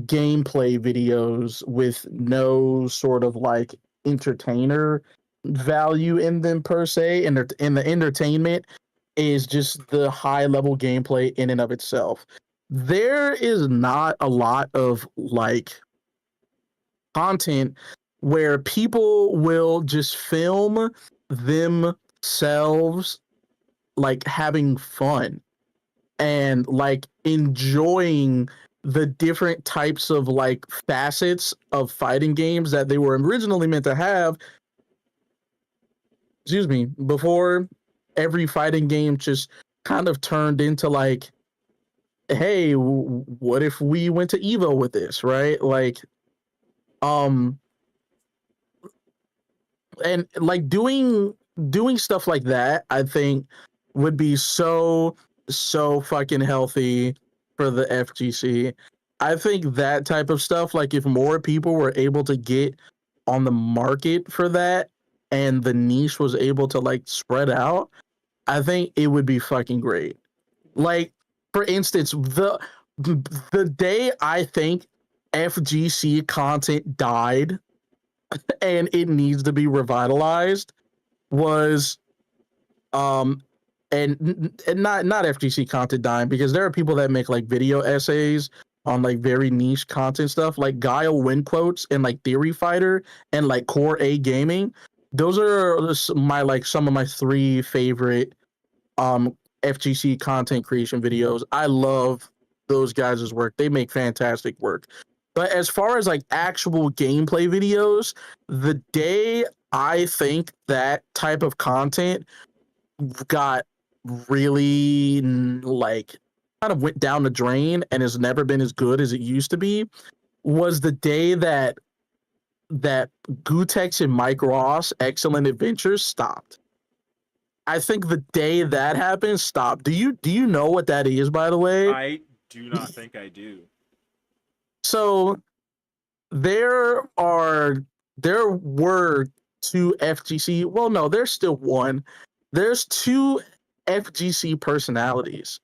gameplay videos with no sort of like entertainer value in them per se, and the entertainment is just the high level gameplay in and of itself. There is not a lot of like content where people will just film themselves like having fun and like enjoying the different types of like facets of fighting games that they were originally meant to have, before every fighting game just kind of turned into like, hey, what if we went to Evo with this, right? Like, and like doing stuff like that, I think would be so fucking healthy for the FGC. I think that type of stuff, like if more people were able to get on the market for that and the niche was able to like spread out, I think it would be fucking great. Like, for instance, the day I think FGC content died and it needs to be revitalized was and not FGC content dying, because there are people that make like video essays on like very niche content stuff, like Guile Win Quotes and like Theory Fighter and like Core A Gaming. Those are some of my three favorite FGC content creation videos. I love those guys' work. They make fantastic work. But as far as like actual gameplay videos, the day I think that type of content got really like kind of went down the drain and has never been as good as it used to be was the day that Gootecks and Mike Ross Excellent Adventures stopped. I think the day that happened stopped. Do you know what that is, by the way? I do not think I do. So there were two FGC. Well, no, there's still one. There's two FGC personalities.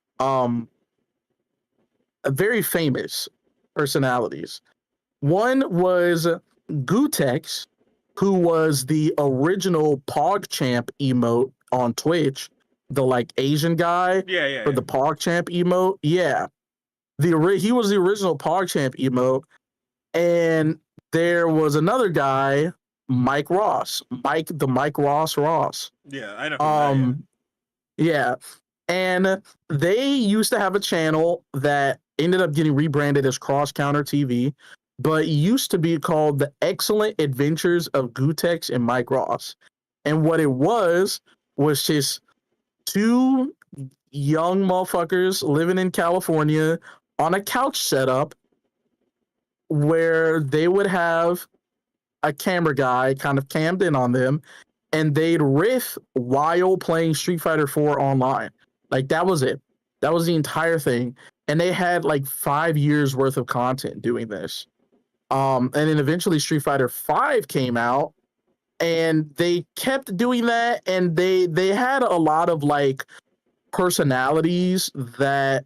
Very famous personalities. One was Gootecks, who was the original PogChamp emote on Twitch, the like Asian guy for the PogChamp emote. Yeah, he was the original PogChamp emote, and there was another guy, Mike Ross, Mike Ross. Yeah, I know. Yeah, and they used to have a channel that ended up getting rebranded as Cross Counter TV, but used to be called The Excellent Adventures of Gootecks and Mike Ross. And what it was just two young motherfuckers living in California on a couch setup where they would have a camera guy kind of cammed in on them, and they'd riff while playing Street Fighter 4 online. Like, that was it. That was the entire thing. And they had like 5 years worth of content doing this. And then eventually Street Fighter 5 came out, and they kept doing that, and they had a lot of like personalities that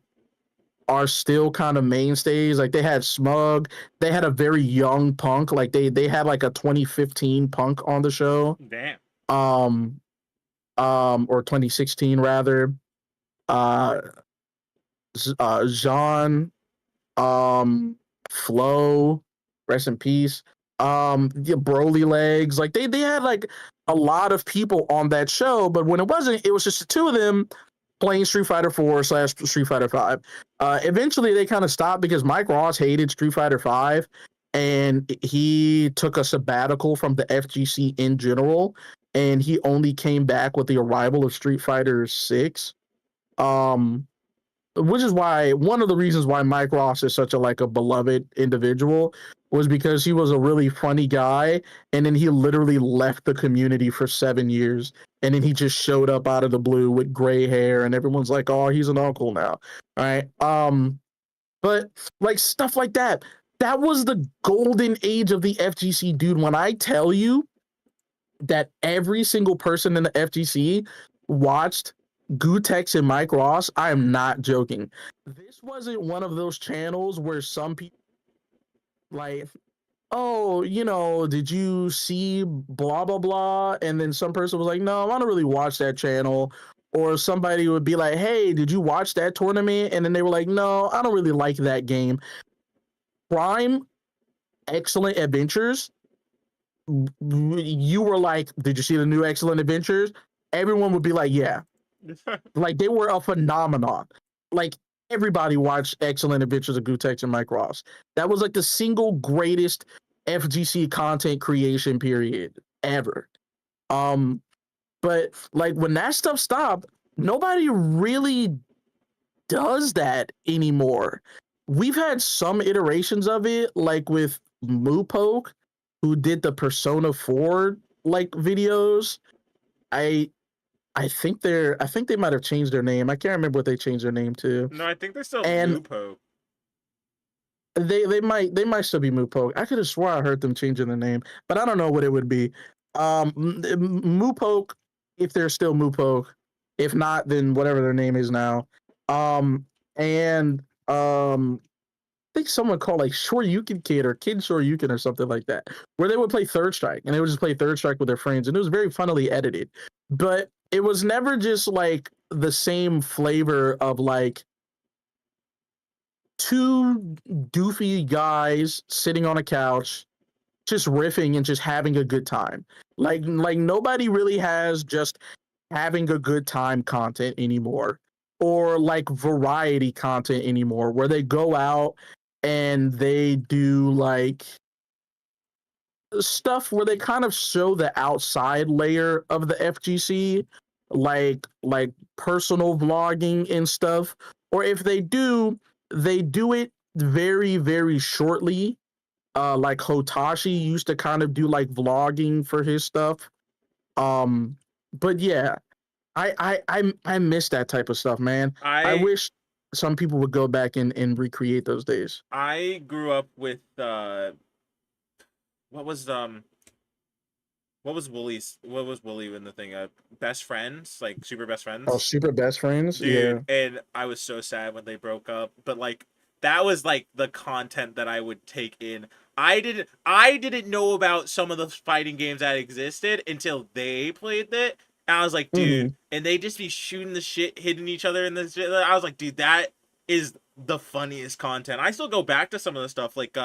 are still kind of mainstays. Like, they had Smug, they had a very young Punk, like they had like a 2015 Punk on the show. Damn. Or 2016 rather. Jean, Flo, rest in peace. Broly Legs, like they had like a lot of people on that show, but when it wasn't, it was just the two of them playing Street Fighter 4 / Street Fighter 5. Eventually they kind of stopped because Mike Ross hated Street Fighter 5, and he took a sabbatical from the FGC in general, and he only came back with the arrival of Street Fighter 6. Which is why one of the reasons why Mike Ross is such a beloved individual was because he was a really funny guy, and then he literally left the community for 7 years, and then he just showed up out of the blue with gray hair, and everyone's like, "Oh, he's an uncle now." All right. But like stuff like that, that was the golden age of the FGC, dude. When I tell you that every single person in the FGC watched Gootecks and Mike Ross, I am not joking. This wasn't one of those channels where some people like, "Oh, did you see blah blah blah?" And then some person was like, "No, I don't really watch that channel." Or somebody would be like, "Hey, did you watch that tournament?" And then they were like, "No, I don't really like that game." Prime Excellent Adventures, you were like, "Did you see the new Excellent Adventures?" Everyone would be like, "Yeah." Like, they were a phenomenon. Like, everybody watched Excellent Adventures of Gootecks and Mike Ross. That was like the single greatest FGC content creation period ever. But like when that stuff stopped, nobody really does that anymore. We've had some iterations of it, like with Moopoke, who did the Persona 4 like videos. I think they might have changed their name. I can't remember what they changed their name to. No, I think they're still Moopoke. They might still be Moopoke. I could have swore I heard them changing the name, but I don't know what it would be. Moopoke, if they're still Moopoke. If not, then whatever their name is now. I think someone called like Shoryuken Kid or Kid Shoryuken or something like that, where they would play Third Strike, and they would just play Third Strike with their friends, and it was very funnily edited. But it was never just like the same flavor of like two goofy guys sitting on a couch just riffing and just having a good time. Like nobody really has just having a good time content anymore, or like variety content anymore where they go out and they do like stuff where they kind of show the outside layer of the FGC, like personal vlogging and stuff. Or if they do, they do it very, very shortly. Like Hotashi used to kind of do like vlogging for his stuff. Um, but yeah, I miss that type of stuff, man. I I wish some people would go back and recreate those days. I grew up with what was what was Wooly in the thing? Best friends, like super best Oh, friends. super best friends, yeah. Dude, and I was so sad when they broke up, but like that was like the content that I would take in. I didn't know about some of the fighting games that existed until they played it. And I was like, Hmm. dude, and they just be shooting the shit, hitting each other in the shit. I was like, dude, that is the funniest content. I still go back to some of the stuff like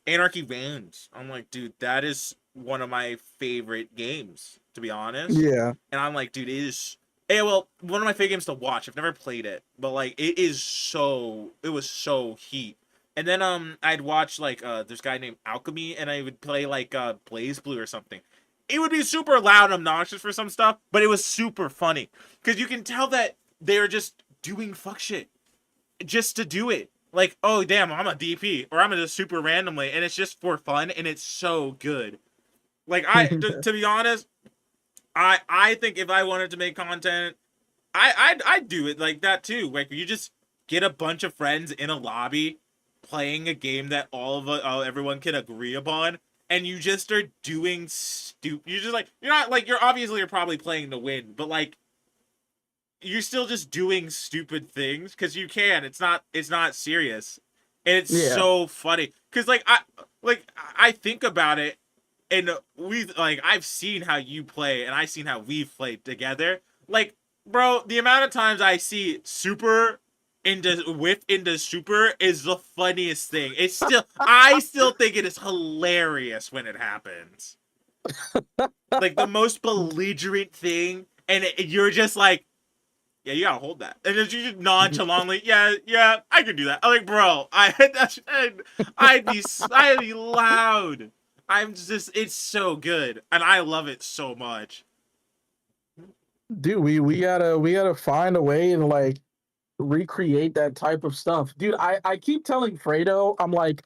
Anarchy Reigns. I'm like, dude, that is one of my favorite games, to be honest. Yeah. And I'm like, dude, it is. Yeah, well, one of my favorite games to watch. I've never played it, but like, it was so heat. And then I'd watch like there's a guy named Alchemy, and I would play like Blaze Blue or something. It would be super loud and obnoxious for some stuff, but it was super funny because you can tell that they're just doing fuck shit just to do it. Like, oh damn, I'm a DP or I'm gonna just super randomly, and it's just for fun, and it's so good. Like to be honest, I think if I wanted to make content, I'd do it like that too. Like you just get a bunch of friends in a lobby playing a game that everyone can agree upon, and you just start doing stupid. You're just like you're not like you're probably playing to win, but like you're still just doing stupid things because you can. It's not serious, and it's Yeah. so funny because I think about it, and I've seen how you play, and I've seen how we've played together. Like, bro, the amount of times I see super into super is the funniest thing. I still think it is hilarious when it happens. Like the most belligerent thing, and you're just like, yeah, you gotta hold that. And then you just nonchalantly, yeah, I can do that. I'm like, bro, I'd be loud. It's so good, and I love it so much. Dude, we gotta find a way to like recreate that type of stuff. Dude, I keep telling Fredo, I'm like,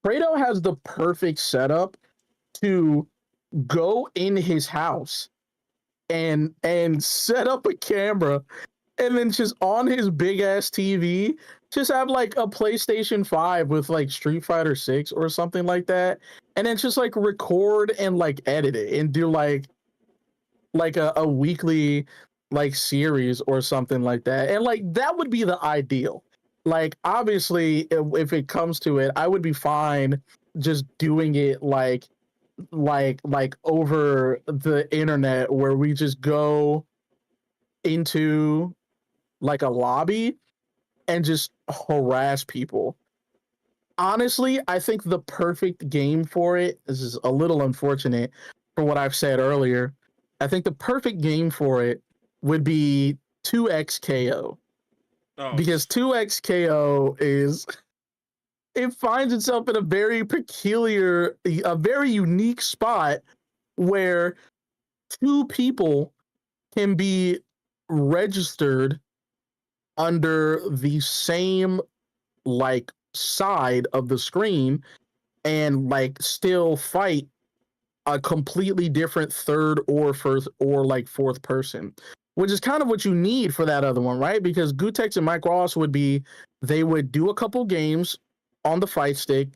Fredo has the perfect setup to go in his house and set up a camera and then just on his big ass TV, just have like a PlayStation 5 with like Street Fighter 6 or something like that. And then just like record and like edit it and do like a weekly like series or something like that. And like that would be the ideal. Like obviously if it comes to it, I would be fine just doing it like over the internet where we just go into like a lobby and just harass people. Honestly, I think the perfect game for it, this is a little unfortunate for what I've said earlier. I think the perfect game for it would be 2XKO Oh, because 2XKO is it finds itself in a very peculiar, a very unique spot where two people can be registered under the same like side of the screen and like still fight a completely different third or first or like fourth person, which is kind of what you need for that other one, right? Because Gutex and Mike Ross would be, they would do a couple games on the fight stick,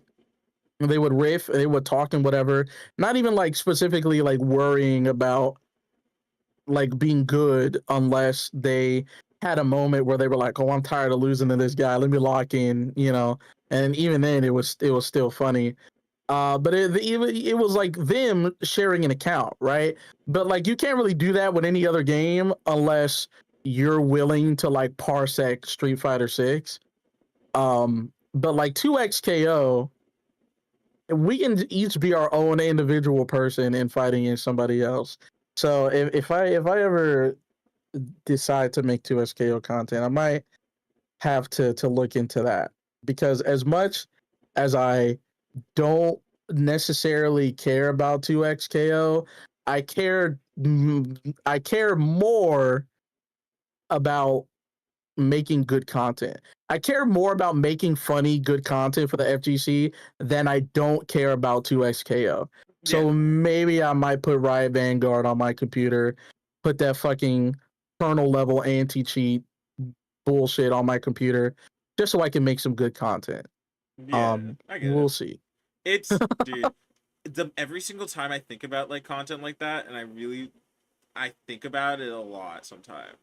they would riff, they would talk and whatever, not even like specifically like worrying about like being good unless they had a moment where they were like, "Oh, I'm tired of losing to this guy. Let me lock in," you know. And even then, it was still funny. But it was like them sharing an account, right? But like you can't really do that with any other game unless you're willing to like parsec Street Fighter 6. But like 2XKO, we can each be our own individual person in fighting against somebody else. So if I ever decide to make 2XKO content, I might have to look into that, because as much as I don't necessarily care about 2XKO, I care I care more about making good content. I care more about making funny, good content for the FGC than I don't care about 2XKO. Yeah, So maybe I might put Riot Vanguard on my computer, put that fucking kernel level anti cheat bullshit on my computer, just so I can make some good content. yeah, I get We'll it. see. It's dude, every single time I think about like content like that, and I think about it a lot sometimes.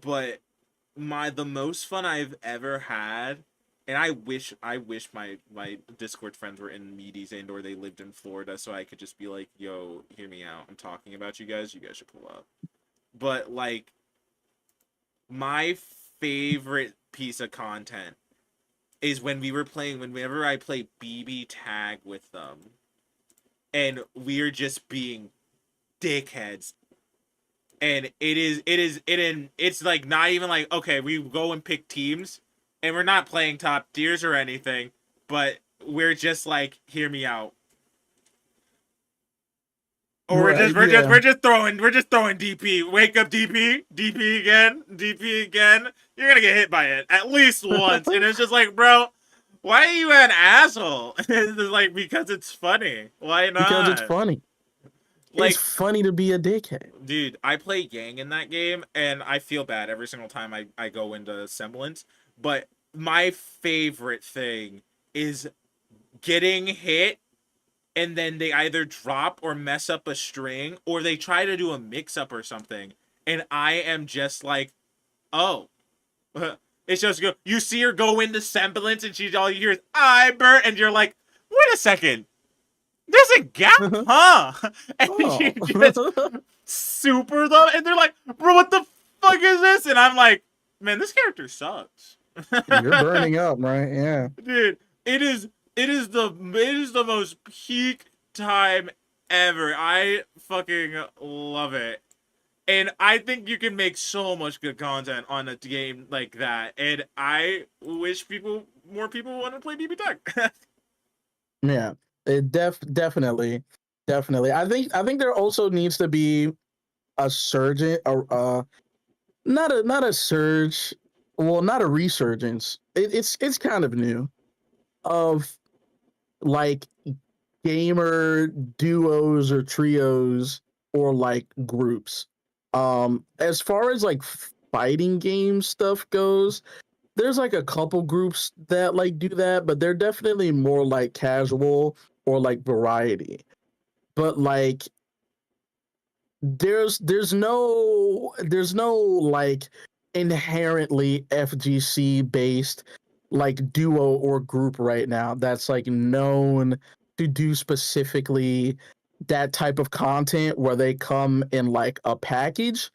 But the most fun I've ever had, and I wish my Discord friends were in Medes and or they lived in Florida so I could just be like, yo, hear me out. I'm talking about you guys. You guys should pull up. But like my favorite piece of content is when we were playing whenever I play BB tag with them and we're just being dickheads. And it's like not even like, okay, we go and pick teams and we're not playing top tiers or anything, but we're just like, hear me out. Or Right? Yeah. we're just throwing DP. Wake up DP, DP again, DP again. You're gonna get hit by it at least once. And it's just like, bro, why are you an asshole? It's like because it's funny. Why Because it's not? funny. It's Like, funny to be a dickhead. dude, I play Yang in that game, and I feel bad every single time I go into Semblance. But my favorite thing is getting hit, and then they either drop or mess up a string, or they try to do a mix up or something. And I am just like, oh. It's just go. You see her go into Semblance, and she's all you hear is "I burn," and you're like, wait a second. There's a gap, huh? And you Oh. just super though, and they're like, bro, what the fuck is this? And I'm like, man, this character sucks. You're burning up, right? Yeah. Dude, it is the most peak time ever. I fucking love it. And I think you can make so much good content on a game like that. And I wish more people want to play BB Tech. Yeah. It definitely. I think there also needs to be a surge, not a surge, well, not a resurgence. It's kind of new of like gamer duos or trios or like groups. As far as like fighting game stuff goes, there's like a couple groups that like do that, but they're definitely more like casual or like variety. But like there's no like inherently FGC based like duo or group right now that's like known to do specifically that type of content where they come in like a package,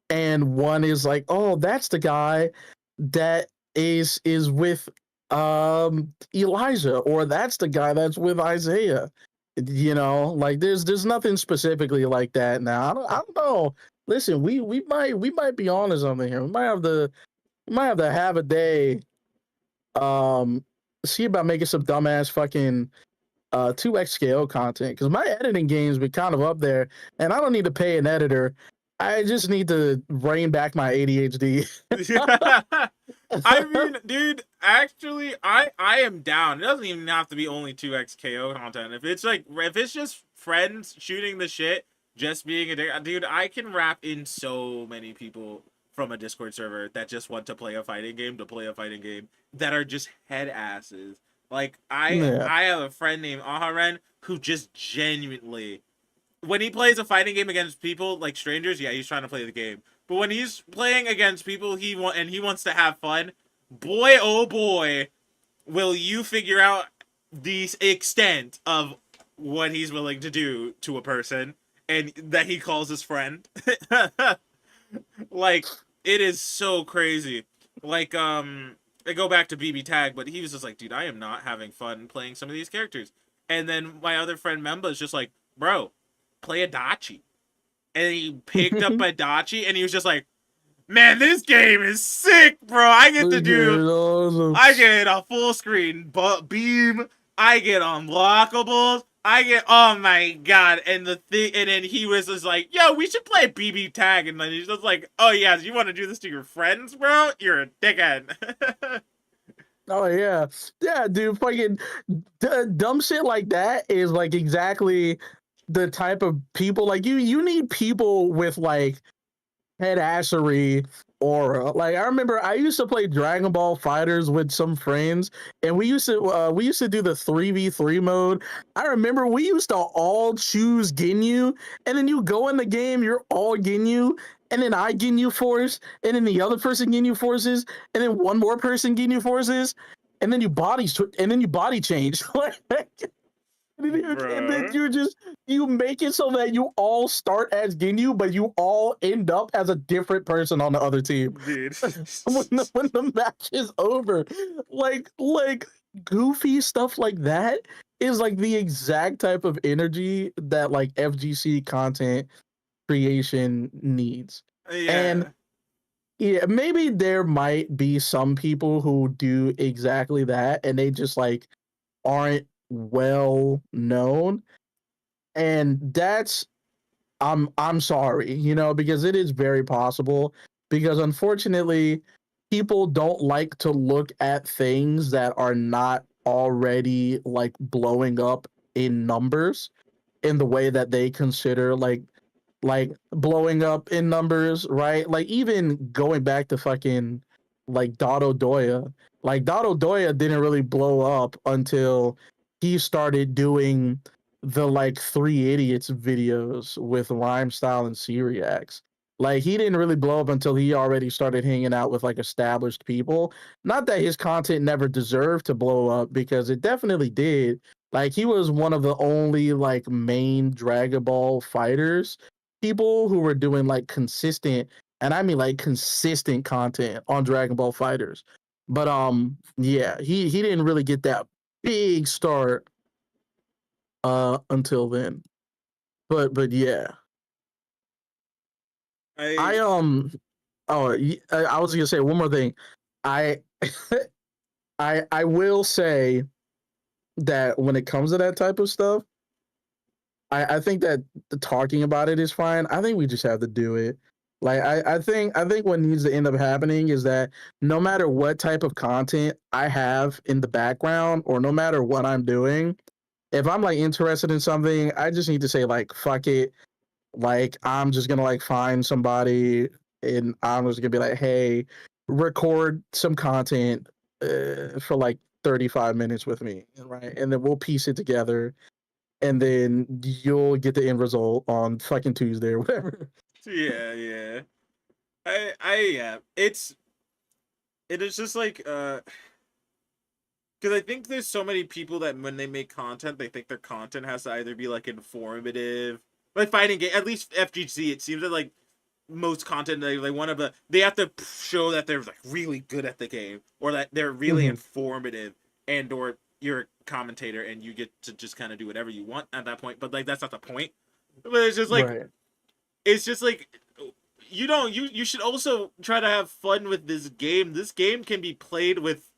and one is like, oh, that's the guy that is with Elijah, or that's the guy that's with Isaiah. Like there's nothing specifically like that now. I don't know. Listen, we might be on to something here. We might have to have a day, um see about making some dumbass fucking 2x scale content, because my editing game's been kind of up there, and I don't need to pay an editor. I just need to rein back my ADHD. I mean, dude, actually, I am down. It doesn't even have to be only 2xKO content. If it's just friends shooting the shit, just being a dick, dude, I can wrap in so many people from a Discord server that just want to play a fighting game that are just head asses. Like Yeah. I have a friend named Aharen who just genuinely, when he plays a fighting game against people like strangers, yeah, he's trying to play the game. But when he's playing against people he wants to have fun, boy oh boy, will you figure out the extent of what he's willing to do to a person and that he calls his friend. Like it is so crazy. Like, I go back to BB Tag, but he was just like, dude, I am not having fun playing some of these characters. And then my other friend Memba is just like, bro, play Adachi. And he picked up Adachi, and he was just like, man, this game is sick, bro. I get to do, Awesome. I get a full screen beam. I get unlockables. I get, oh my god. And the thing, and then he was just like, yo, we should play BB Tag. And then he's just like, oh yeah, you want to do this to your friends, bro? You're a dickhead. Oh yeah, yeah, dude. Fucking dumb shit like that is like exactly the type of people like you. You need people with like headassery aura. Like I remember I used to play Dragon Ball Fighters with some friends, and we used to do the 3v3 mode. I remember we used to all choose Ginyu, and then you go in the game, you're all Ginyu, and then I Ginyu Force, and then the other person Ginyu Forces, and then one more person Ginyu Forces, and then you body change. And then Bruh. you make it so that you all start as Ginyu, but you all end up as a different person on the other team Dude. when the match is over. Like goofy stuff like that is like the exact type of energy that like FGC content creation needs. And Yeah. yeah, maybe there might be some people who do exactly that and they just like aren't well known, and that's I'm sorry, you know, because it is very possible, because unfortunately people don't like to look at things that are not already like blowing up in numbers in the way that they consider like blowing up in numbers, right? Like even going back to fucking like Dotto Doya. Like Dotto Doya didn't really blow up until he started doing the like Three Idiots videos with Rhyme Style and Syriax. Like he didn't really blow up until he already started hanging out with like established people. Not that his content never deserved to blow up, because it definitely did. Like he was one of the only like main Dragon Ball fighters people who were doing like consistent, and I mean like consistent content on Dragon Ball Fighters. But yeah, he didn't really get that big start until then. But yeah. I I I was gonna say one more thing. I I will say that when it comes to that type of stuff, I think that the talking about it is fine. I think we just have to do it. Like I think what needs to end up happening is that no matter what type of content I have in the background, or no matter what I'm doing, if I'm like interested in something, I just need to say like fuck it. Like I'm just gonna like find somebody and I'm just gonna be like, hey, record some content for like 35 minutes with me, right? And then we'll piece it together, and then you'll get the end result on fucking Tuesday or whatever. yeah, yeah. Yeah. It is just like because I think there's so many people that when they make content, they think their content has to either be like informative, like fighting game. At least FGC, it seems that like most content they want to, but they have to show that they're like really good at the game, or that they're really Mhm. informative, and or you're a commentator and you get to just kind of do whatever you want at that point. But like that's not the point. But Right. it's just like you should also try to have fun with this game. This game can be played with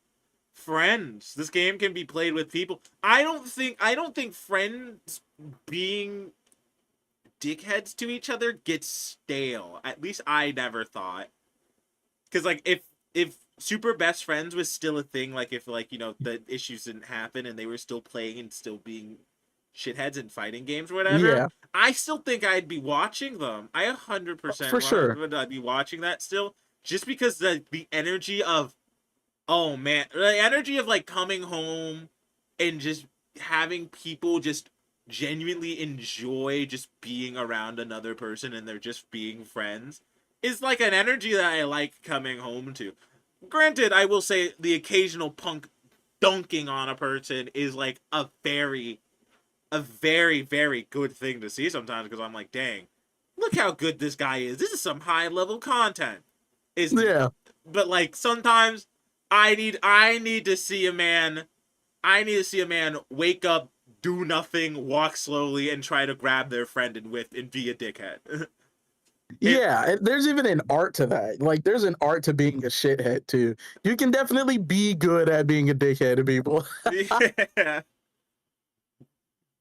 friends. This game can be played with people. I don't think friends being dickheads to each other gets stale. At least I never thought. Cuz like if super best friends was still a thing, like if like, you know, the issues didn't happen and they were still playing and still being shitheads in fighting games or whatever, Yeah, I still think I'd be watching them. I 100% for sure. would I'd be watching that still, just because the energy of, oh man, the energy of like coming home and just having people just genuinely enjoy just being around another person and they're just being friends is like an energy that I like coming home to. Granted, I will say the occasional punk dunking on a person is like a very, very good thing to see sometimes, because I'm like, dang, look how good this guy is. This is some high level content. is, Yeah. but like sometimes I need to see a man. I need to see a man wake up, do nothing, walk slowly, and try to grab their friend and be a dickhead. it Yeah, there's even an art to that. Like, there's an art to being a shithead too. You can definitely be good at being a dickhead to people. yeah,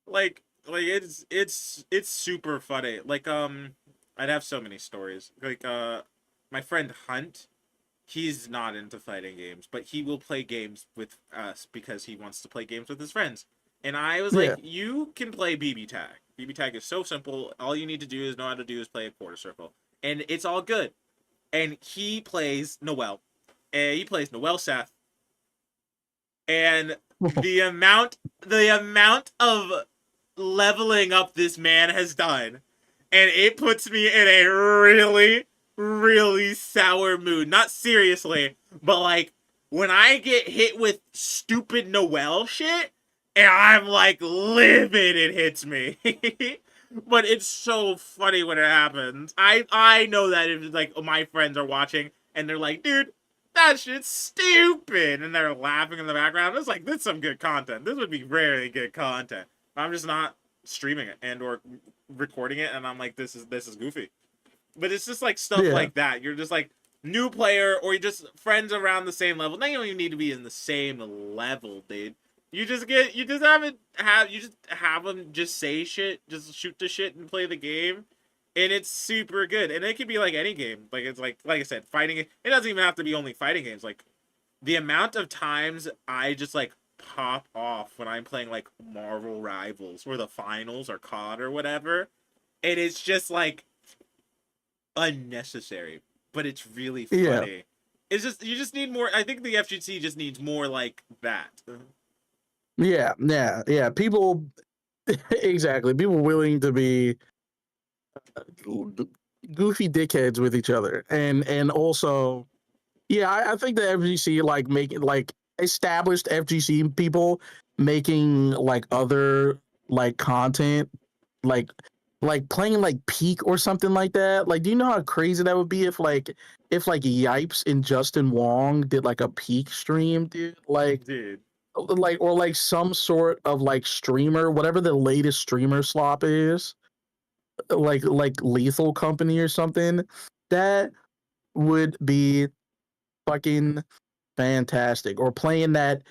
like it's super funny. Like I'd have so many stories. Like my friend Hunt, he's not into fighting games, but he will play games with us because he wants to play games with his friends. And I was Yeah. like, you can play BB tag. BB tag is so simple. All you need to do is know how to do is play a quarter circle, and it's all good. And he plays Noel, and he plays Noel Seth, and the amount of leveling up this man has done, and it puts me in a really, really sour mood. Not seriously, but like when I get hit with stupid Noel shit, and I'm like livid, it hits me. But it's so funny when it happens. I know that if like my friends are watching and they're like, dude, that shit's stupid, and they're laughing in the background. It's like, this is some good content. This would be really good content. I'm just not streaming it and or recording it, and I'm like, this is goofy. But it's just like stuff Yeah. like that. You're just like new player, or you're just friends around the same level. Now you don't even need to be in the same level, dude. You just have them just say shit, just shoot the shit and play the game, and it's super good. And it could be like any game. Like it's like I said, fighting. It doesn't even have to be only fighting games. Like the amount of times I just like pop off when I'm playing like Marvel Rivals or the finals or COD or whatever, and it's just like unnecessary, but it's really Yeah. funny. It's just you just need more. I think the FGC just needs more like that. Yeah. Yeah. Yeah. People exactly. People willing to be goofy dickheads with each other. And also, yeah, I think the FGC like making like established FGC people making like other like content like playing like Peak or something like that. Like, do you know how crazy that would be if like Yipes and Justin Wong did like a Peak stream, dude? Dude. Or like some sort of like streamer, whatever the latest streamer slop is, like Lethal Company or something. That would be fucking fantastic. Or playing that,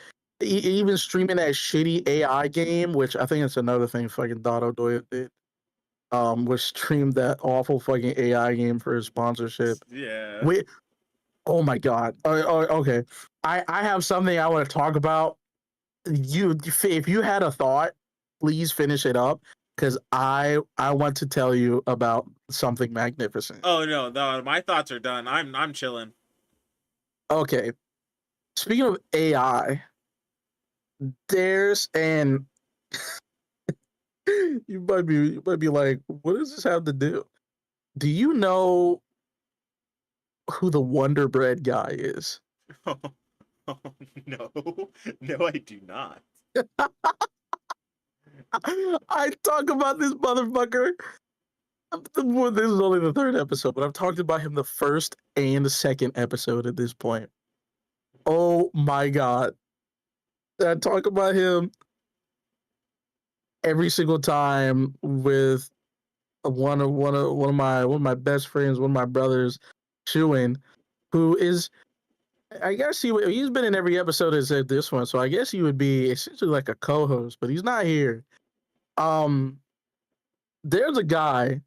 even streaming that shitty AI game, which I think it's another thing fucking Dotto Doyle did. Was streamed that awful fucking AI game for his sponsorship. Yeah. We, oh my god. Okay, I have something I want to talk about. If you had a thought, please finish it up because I want to tell you about something magnificent. Oh no, no, my thoughts are done. I'm chilling. Okay, speaking of AI, there's an you might be like, what does this have to do? Do you know who the Wonder Bread guy is? Oh, no, no, I do not. I talk about this motherfucker. This is only the third episode, but I've talked about him the first and the second episode at this point. Oh my god. I talk about him every single time with one of my best friends, one of my brothers, Chewin, who is, I guess he's been in every episode except this one, so I guess he would be essentially like a co-host, but he's not here. Um, there's a guy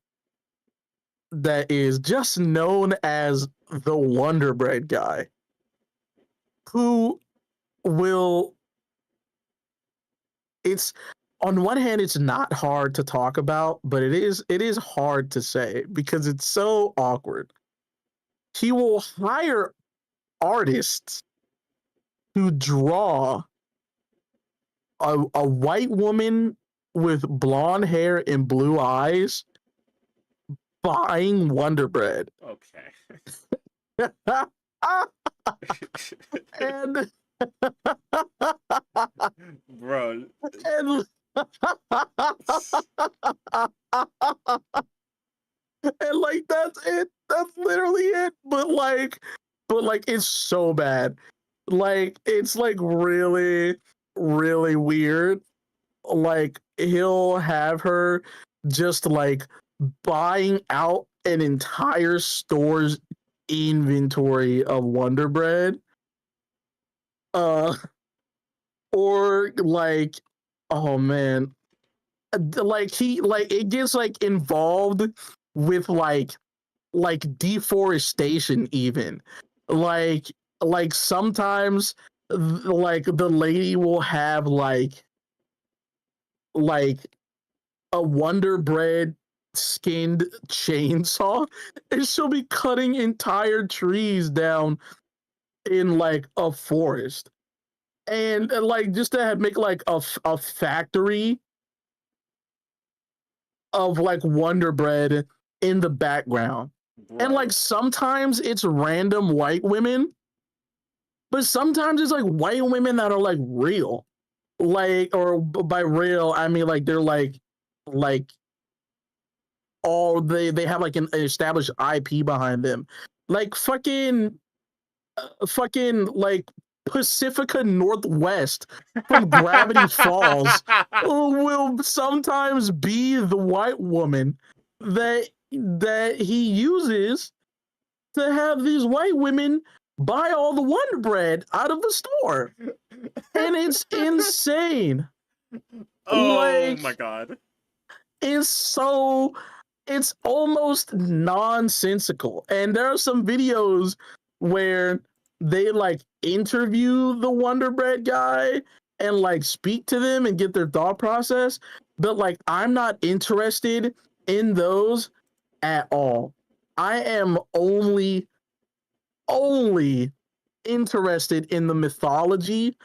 that is just known as the Wonder Bread guy who will, it's, on one hand it's not hard to talk about, but it is hard to say because it's so awkward. He will hire artists to draw a white woman with blonde hair and blue eyes buying Wonder Bread. Okay. and Bro. and And like that's it. That's literally it. But like it's so bad. Like it's like really, really weird. Like he'll have her just like buying out an entire store's inventory of Wonder Bread. Uh or like oh man, like he like it gets like involved with like deforestation even. Like like sometimes like the lady will have like a Wonder Bread skinned chainsaw and she'll be cutting entire trees down in like a forest. And like just to have, make like a factory of like Wonder Bread in the background. And like Bro. sometimes it's random white women, but sometimes it's like white women that are like real. Like or by real, I mean like they're like all they have like an established IP behind them. Like fucking like Pacifica Northwest from Gravity Falls will sometimes be the white woman that he uses to have these white women buy all the Wonder Bread out of the store. And it's insane. Oh my Like god. it's so it's almost nonsensical. And there are some videos where they like interview the Wonder Bread guy and like speak to them and get their thought process. But like, I'm not interested in those at all. I am only interested in the mythology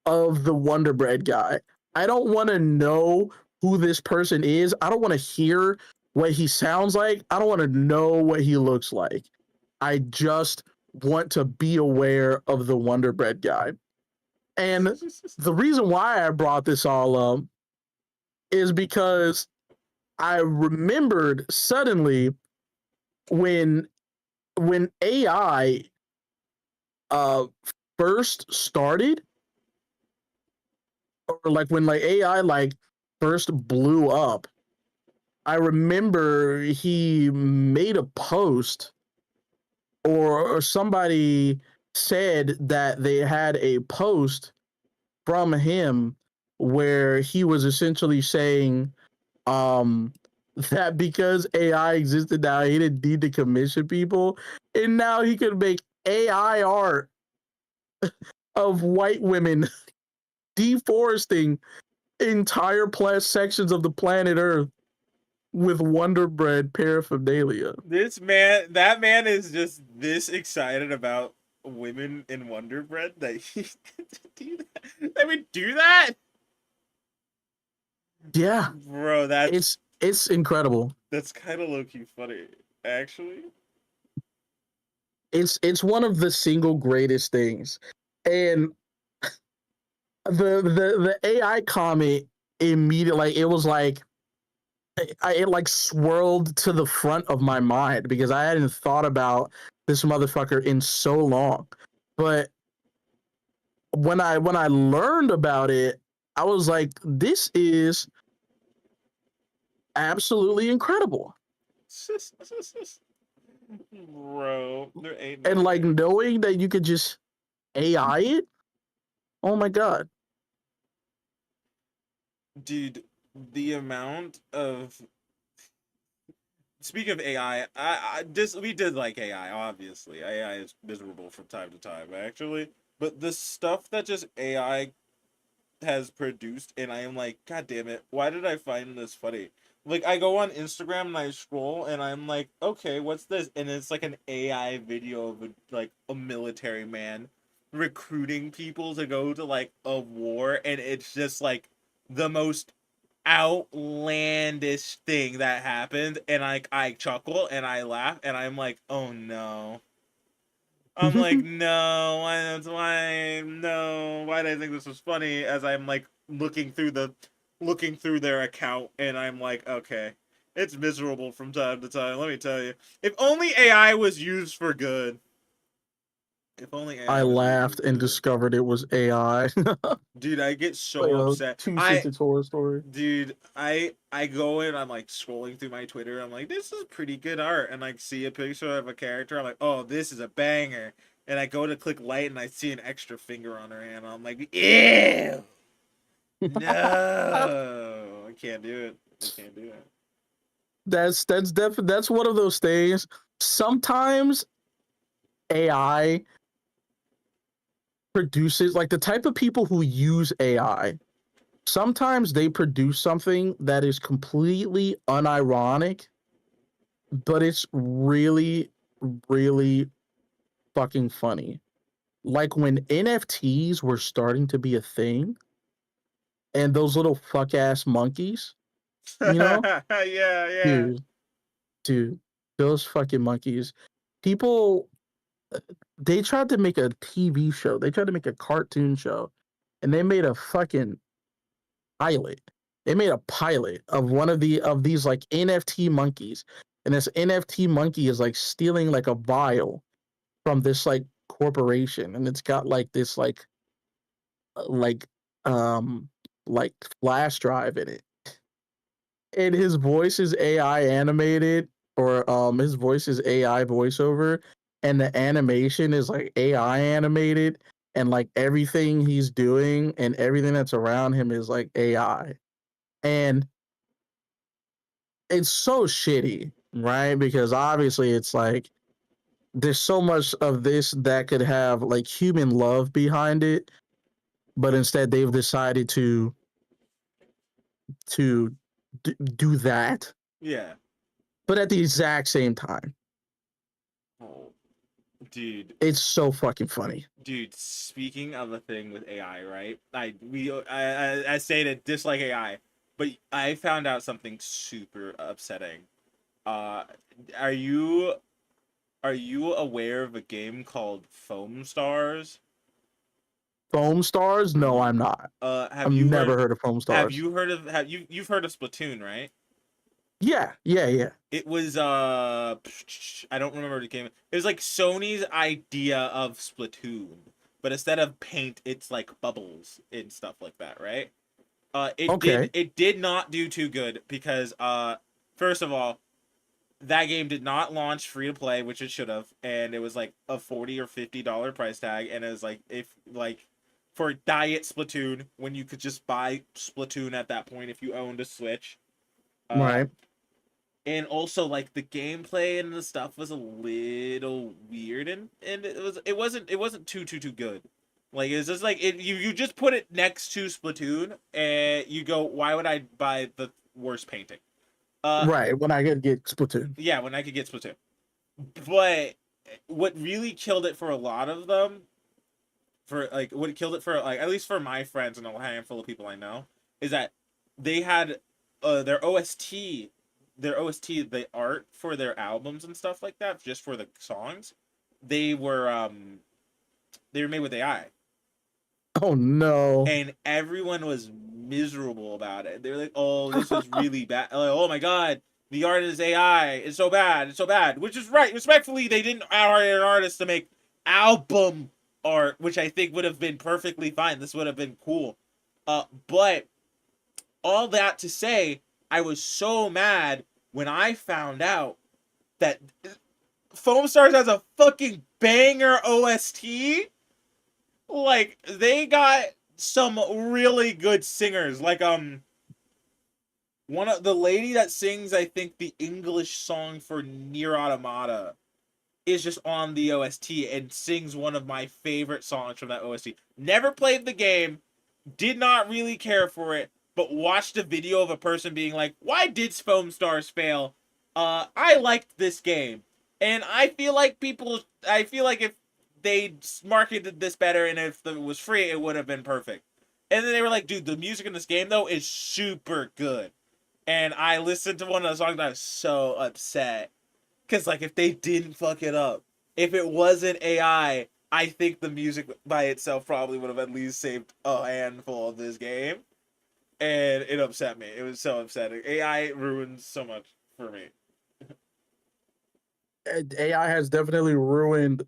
of the Wonder Bread guy. I don't want to know who this person is. I don't want to hear what he sounds like. I don't want to know what he looks like. I just want to be aware of the Wonder Bread guy. And the reason why I brought this all up is because I remembered suddenly when AI uh first started, or like when like AI like first blew up. I remember he made a post, or somebody said that they had a post from him where he was essentially saying um that because AI existed now, he didn't need to commission people, and now he could make AI art of white women deforesting entire sections of the planet Earth with Wonder Bread paraphernalia. This man, that man is just this excited about women in Wonder Bread that he do that. I mean, do that, Yeah, bro. it's incredible. That's kind of low key funny, actually. It's one of the single greatest things. And the AI comment immediately, like it was like it like swirled to the front of my mind because I hadn't thought about this motherfucker in so long. But when I learned about it, I was like, this is absolutely incredible. Bro, there ain't no And like way. knowing that you could just AI it, oh my god. Dude, the amount of speaking of AI, I just we did like AI. Obviously, AI is miserable from time to time, actually. But the stuff that just AI has produced, and I am like, God damn it, why did I find this funny? Like, I go on Instagram and I scroll, and I'm like, okay, what's this? And it's like an AI video of a military man recruiting people to go to like a war, and it's just like the most outlandish thing that happened, and I chuckle and I laugh, and I'm like, oh no. I'm like, no, why no, why did I think this was funny? As I'm like looking through their account, and I'm like, okay. It's miserable from time to time, let me tell you. If only AI was used for good. If only I AI was used for laughed and good. discovered it was AI. Dude, I get Like so a upset. two-sentence horror story. Dude, I go in, I'm like scrolling through my Twitter, I'm like, this is pretty good art, and I see a picture of a character, I'm like, oh, this is a banger. And I go to click light and I see an extra finger on her hand. I'm like, ew, no, I can't do it. I can't do it. That's one of those things. Sometimes AI produces like the type of people who use AI. Sometimes they produce something that is completely unironic, but it's really, really fucking funny. Like when NFTs were starting to be a thing, and those little fuck ass monkeys, you know, Yeah, yeah. dude, dude, those fucking monkeys. People, they tried to make a TV show. They tried to make a cartoon show, and they made a fucking pilot. They made a pilot of one of these like NFT monkeys, and this NFT monkey is like stealing like a vial from this like corporation, and it's got like this uh, like um like flash drive in it, and his voice is AI animated, or his voice is AI voiceover, and the animation is like AI animated, and like everything he's doing and everything that's around him is like AI. And it's so shitty, right? Because obviously it's like there's so much of this that could have like human love behind it, but instead they've decided to do that, Yeah. but at the exact same time. Oh, dude. It's so fucking funny. Dude, speaking of a thing with AI, right? I say to dislike AI, but I found out something super upsetting. Uh, are you are you aware of a game called Foam Stars? Foam Stars? No, I'm not. Have I've you never heard? heard of Foam Stars. You've heard of Splatoon, right? Yeah, yeah, yeah. It was I don't remember the game. It was like Sony's idea of Splatoon, but instead of paint, it's like bubbles and stuff like that, right? Okay. It did not do too good because first of all, that game did not launch free to play, which it should have, and it was like a $40 or $50 price tag, and it was like if like for Diet Splatoon when you could just buy Splatoon at that point if you owned a Switch. Uh, Right. and also like the gameplay and the stuff was a little weird, and it wasn't too good. Like it's just like you just put it next to Splatoon and you go, why would I buy the worst painting? Uh Right. When I get Splatoon. yeah, when I could get Splatoon. But what really killed it for a lot of them, for like what killed it for like at least for my friends and a handful of people I know, is that they had their OST, the art for their albums and stuff like that, just for the songs, they were um they were made with AI, Oh no. and everyone was miserable about it. They were like, "Oh, this is really bad." Like, "Oh my god, the art is AI. It's so bad. It's so bad." Which is right. Respectfully, they didn't hire an artist to make album art, which I think would have been perfectly fine. This would have been cool. But all that to say, I was so mad when I found out that Foam Stars has a fucking banger OST. Like they got some really good singers. Like one of the lady that sings, I think, the English song for Near Automata is just on the OST and sings one of my favorite songs from that OST. Never played the game, did not really care for it, but watched a video of a person being like, "Why did Foam Stars fail? I liked this game." And I feel like if they marketed this better and if it was free, it would have been perfect. And then they were like, "Dude, the music in this game though is super good." And I listened to one of the songs and I was so upset. Cause like if they didn't fuck it up, if it wasn't I think the music by itself probably would have at least saved a handful of this game. And it upset me. It was so upsetting. AI ruins so much. for me. AI has definitely ruined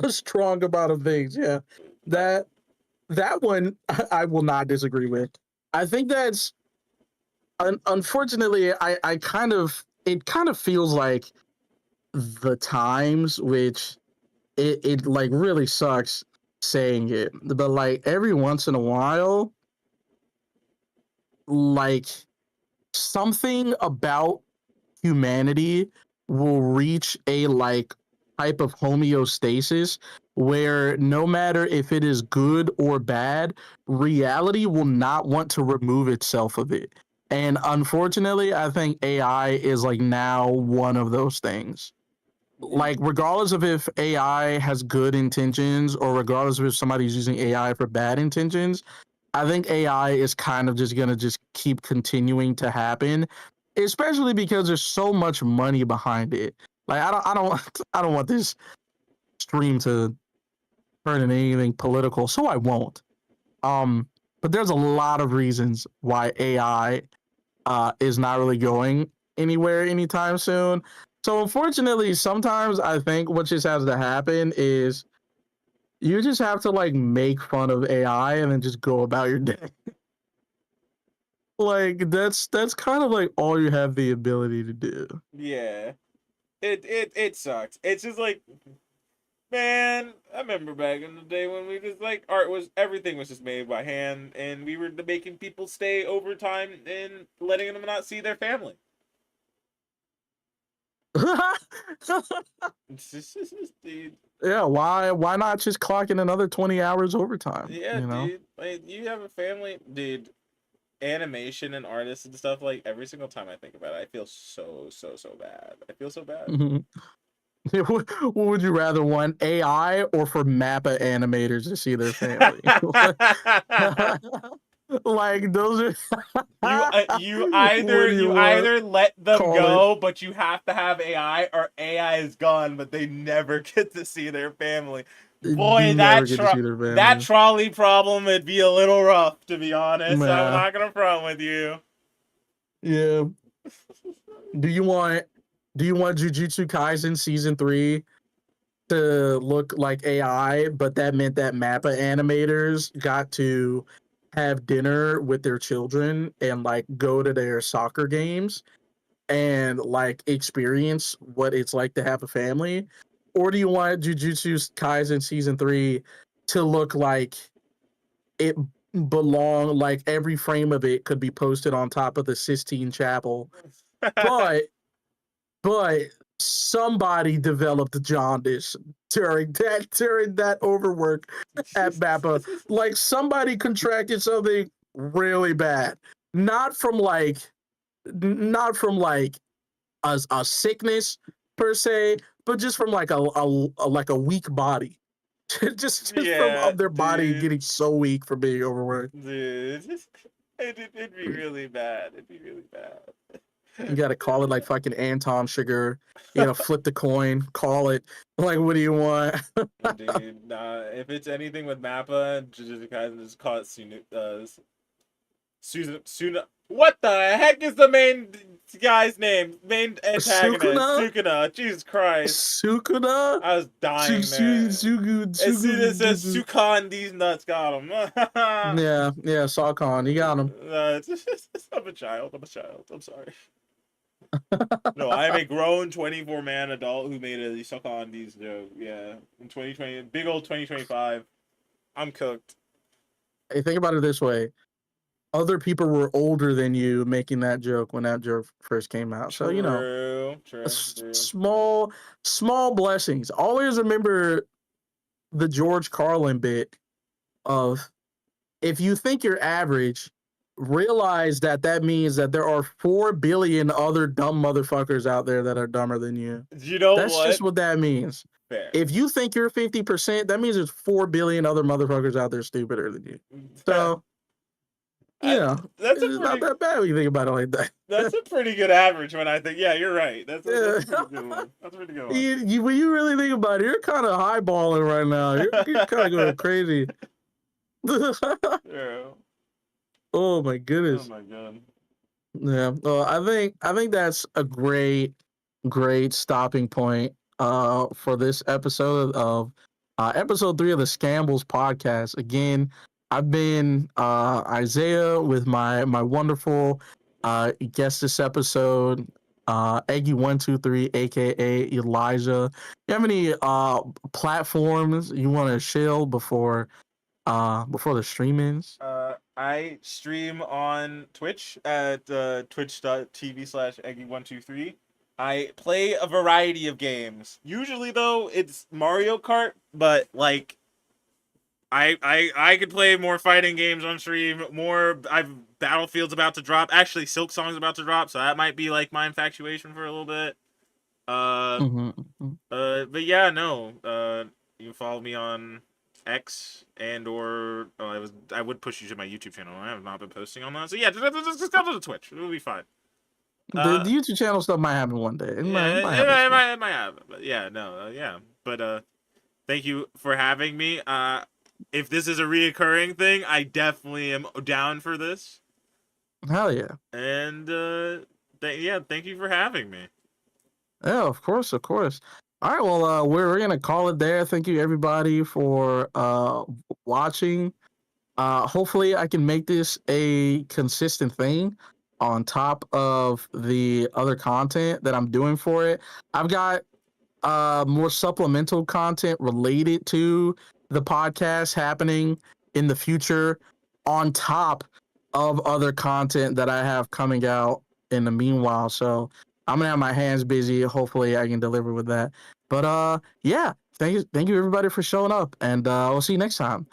a strong amount of things. Yeah, that that one I will not disagree with. I think that's unfortunately I kind of it kind of feels like the times, which it like really sucks saying it, but like every once in a while, like something about humanity will reach a like type of homeostasis where no matter if it is good or bad, reality will not want to remove itself of it. And unfortunately, I think AI is like now one of those things. Like, regardless of if AI has good intentions or regardless of if somebody's using AI for bad intentions, I think AI is kind of just gonna just keep continuing to happen, especially because there's so much money behind it. Like I don't want this stream to turn into anything political, so I won't. Um, but there's a lot of reasons why AI is not really going anywhere anytime soon. So unfortunately, sometimes I think what just has to happen is you just have to like make fun of AI and then just go about your day. Like that's kind of like all you have the ability to do. Yeah, it sucks. It's just like, man, I remember back in the day when we just like art was everything was just made by hand, and we were making people stay overtime and letting them not see their family. Dude, Yeah, why not just clock in another 20 hours overtime, yeah, you know? dude, like you have a family, dude. Animation and artists and stuff, like every single time I think about it, I feel so bad. I feel so bad. What would you rather want, AI or for Mappa animators to see their family? Like those are You what either do you want? let them Call it go, but you have to have AI, or AI is gone, but they never get to see their family. Boy, never get to see their that family. trolley problem would be a little rough, to be honest. I'm Yeah. not gonna front with you. Yeah. Do you want Jujutsu Kaisen season 3 to look like AI, but that meant that Mappa animators got to have dinner with their children and like go to their soccer games and like experience what it's like to have a family? Or do you want Jujutsu Kaisen season 3 to look like it belong like every frame of it could be posted on top of the Sistine Chapel, but but somebody developed jaundice during that overwork at Mappa. Like somebody contracted something really bad, not from like a sickness per se, but just from like a weak body. just from Yeah, their body dude. getting so weak from being overworked. Dude, it'd be really bad. It'd be really bad. You gotta call it like fucking Anton Sugar. You gotta flip the coin, call it. Like, what do you want? Dude, nah. If it's anything with Mappa, Jujutsu Kaisen, just call it Suna. What the heck is the main guy's name? Main antagonist, Sukuna? Sukuna. Jesus Christ, Sukuna? I was dying there. As soon as it says Sukan, these nuts got him. Yeah, yeah, Salcon, you got him. I'm a child. I'm a child. I'm sorry. No, I'm a grown 24-man adult who made a suck on these joke. Yeah, in 2020, big old 2025. I'm cooked. Hey, think about it this way. Other people were older than you making that joke when that joke first came out. So, you know, True. small blessings. Always remember the George Carlin bit of if you think you're average, realize that that means that there are 4 billion other dumb motherfuckers out there that are dumber than you. You know That's just what? what that means. Fair. If you think you're 50%, that means there's 4 billion other motherfuckers out there stupider than you. So, yeah, That's a it's not pretty. that bad when you think about it like that. That's a pretty good average when I think. Yeah, you're right. That's Yeah. a pretty good one. That's a pretty good one. When you really think about it, you're kind of highballing right now. You're kind of going crazy. Yeah. Oh my Oh goodness. my god. Yeah. Well, I think that's a great stopping point for this episode of episode 3 of the Scambles podcast. Again, I've been Isaiah with my wonderful guest this episode, Eggy123, aka Elijah. You have any platforms you want to shill before the stream ends? I stream on Twitch at twitch.tv/eggy123. I play a variety of games. Usually though, it's Mario Kart, but like I could play more fighting games on stream. More I've Battlefield's about to drop. Actually, Silk Song's about to drop, so that might be like my infatuation for a little bit. Uh Mm-hmm. but yeah, no. You can follow me on X and or I would push you to my YouTube channel. I have not been posting on that. So yeah, just come to the Twitch. It'll be fine. The YouTube channel stuff might happen one day. It might, Yeah, might happen soon. it might have. But yeah, no, yeah. But thank you for having me. If this is a reoccurring thing, I definitely am down for this. Hell yeah. And yeah, thank you for having me. Yeah, of course, of course. All right, well, we're gonna call it there. Thank you everybody for watching. Hopefully, I can make this a consistent thing on top of the other content that I'm doing for it. I've got more supplemental content related to the podcast happening in the future on top of other content that I have coming out in the meanwhile. So I'm gonna have my hands busy. Hopefully I can deliver with that. But yeah, thank you everybody for showing up, and we'll see you next time.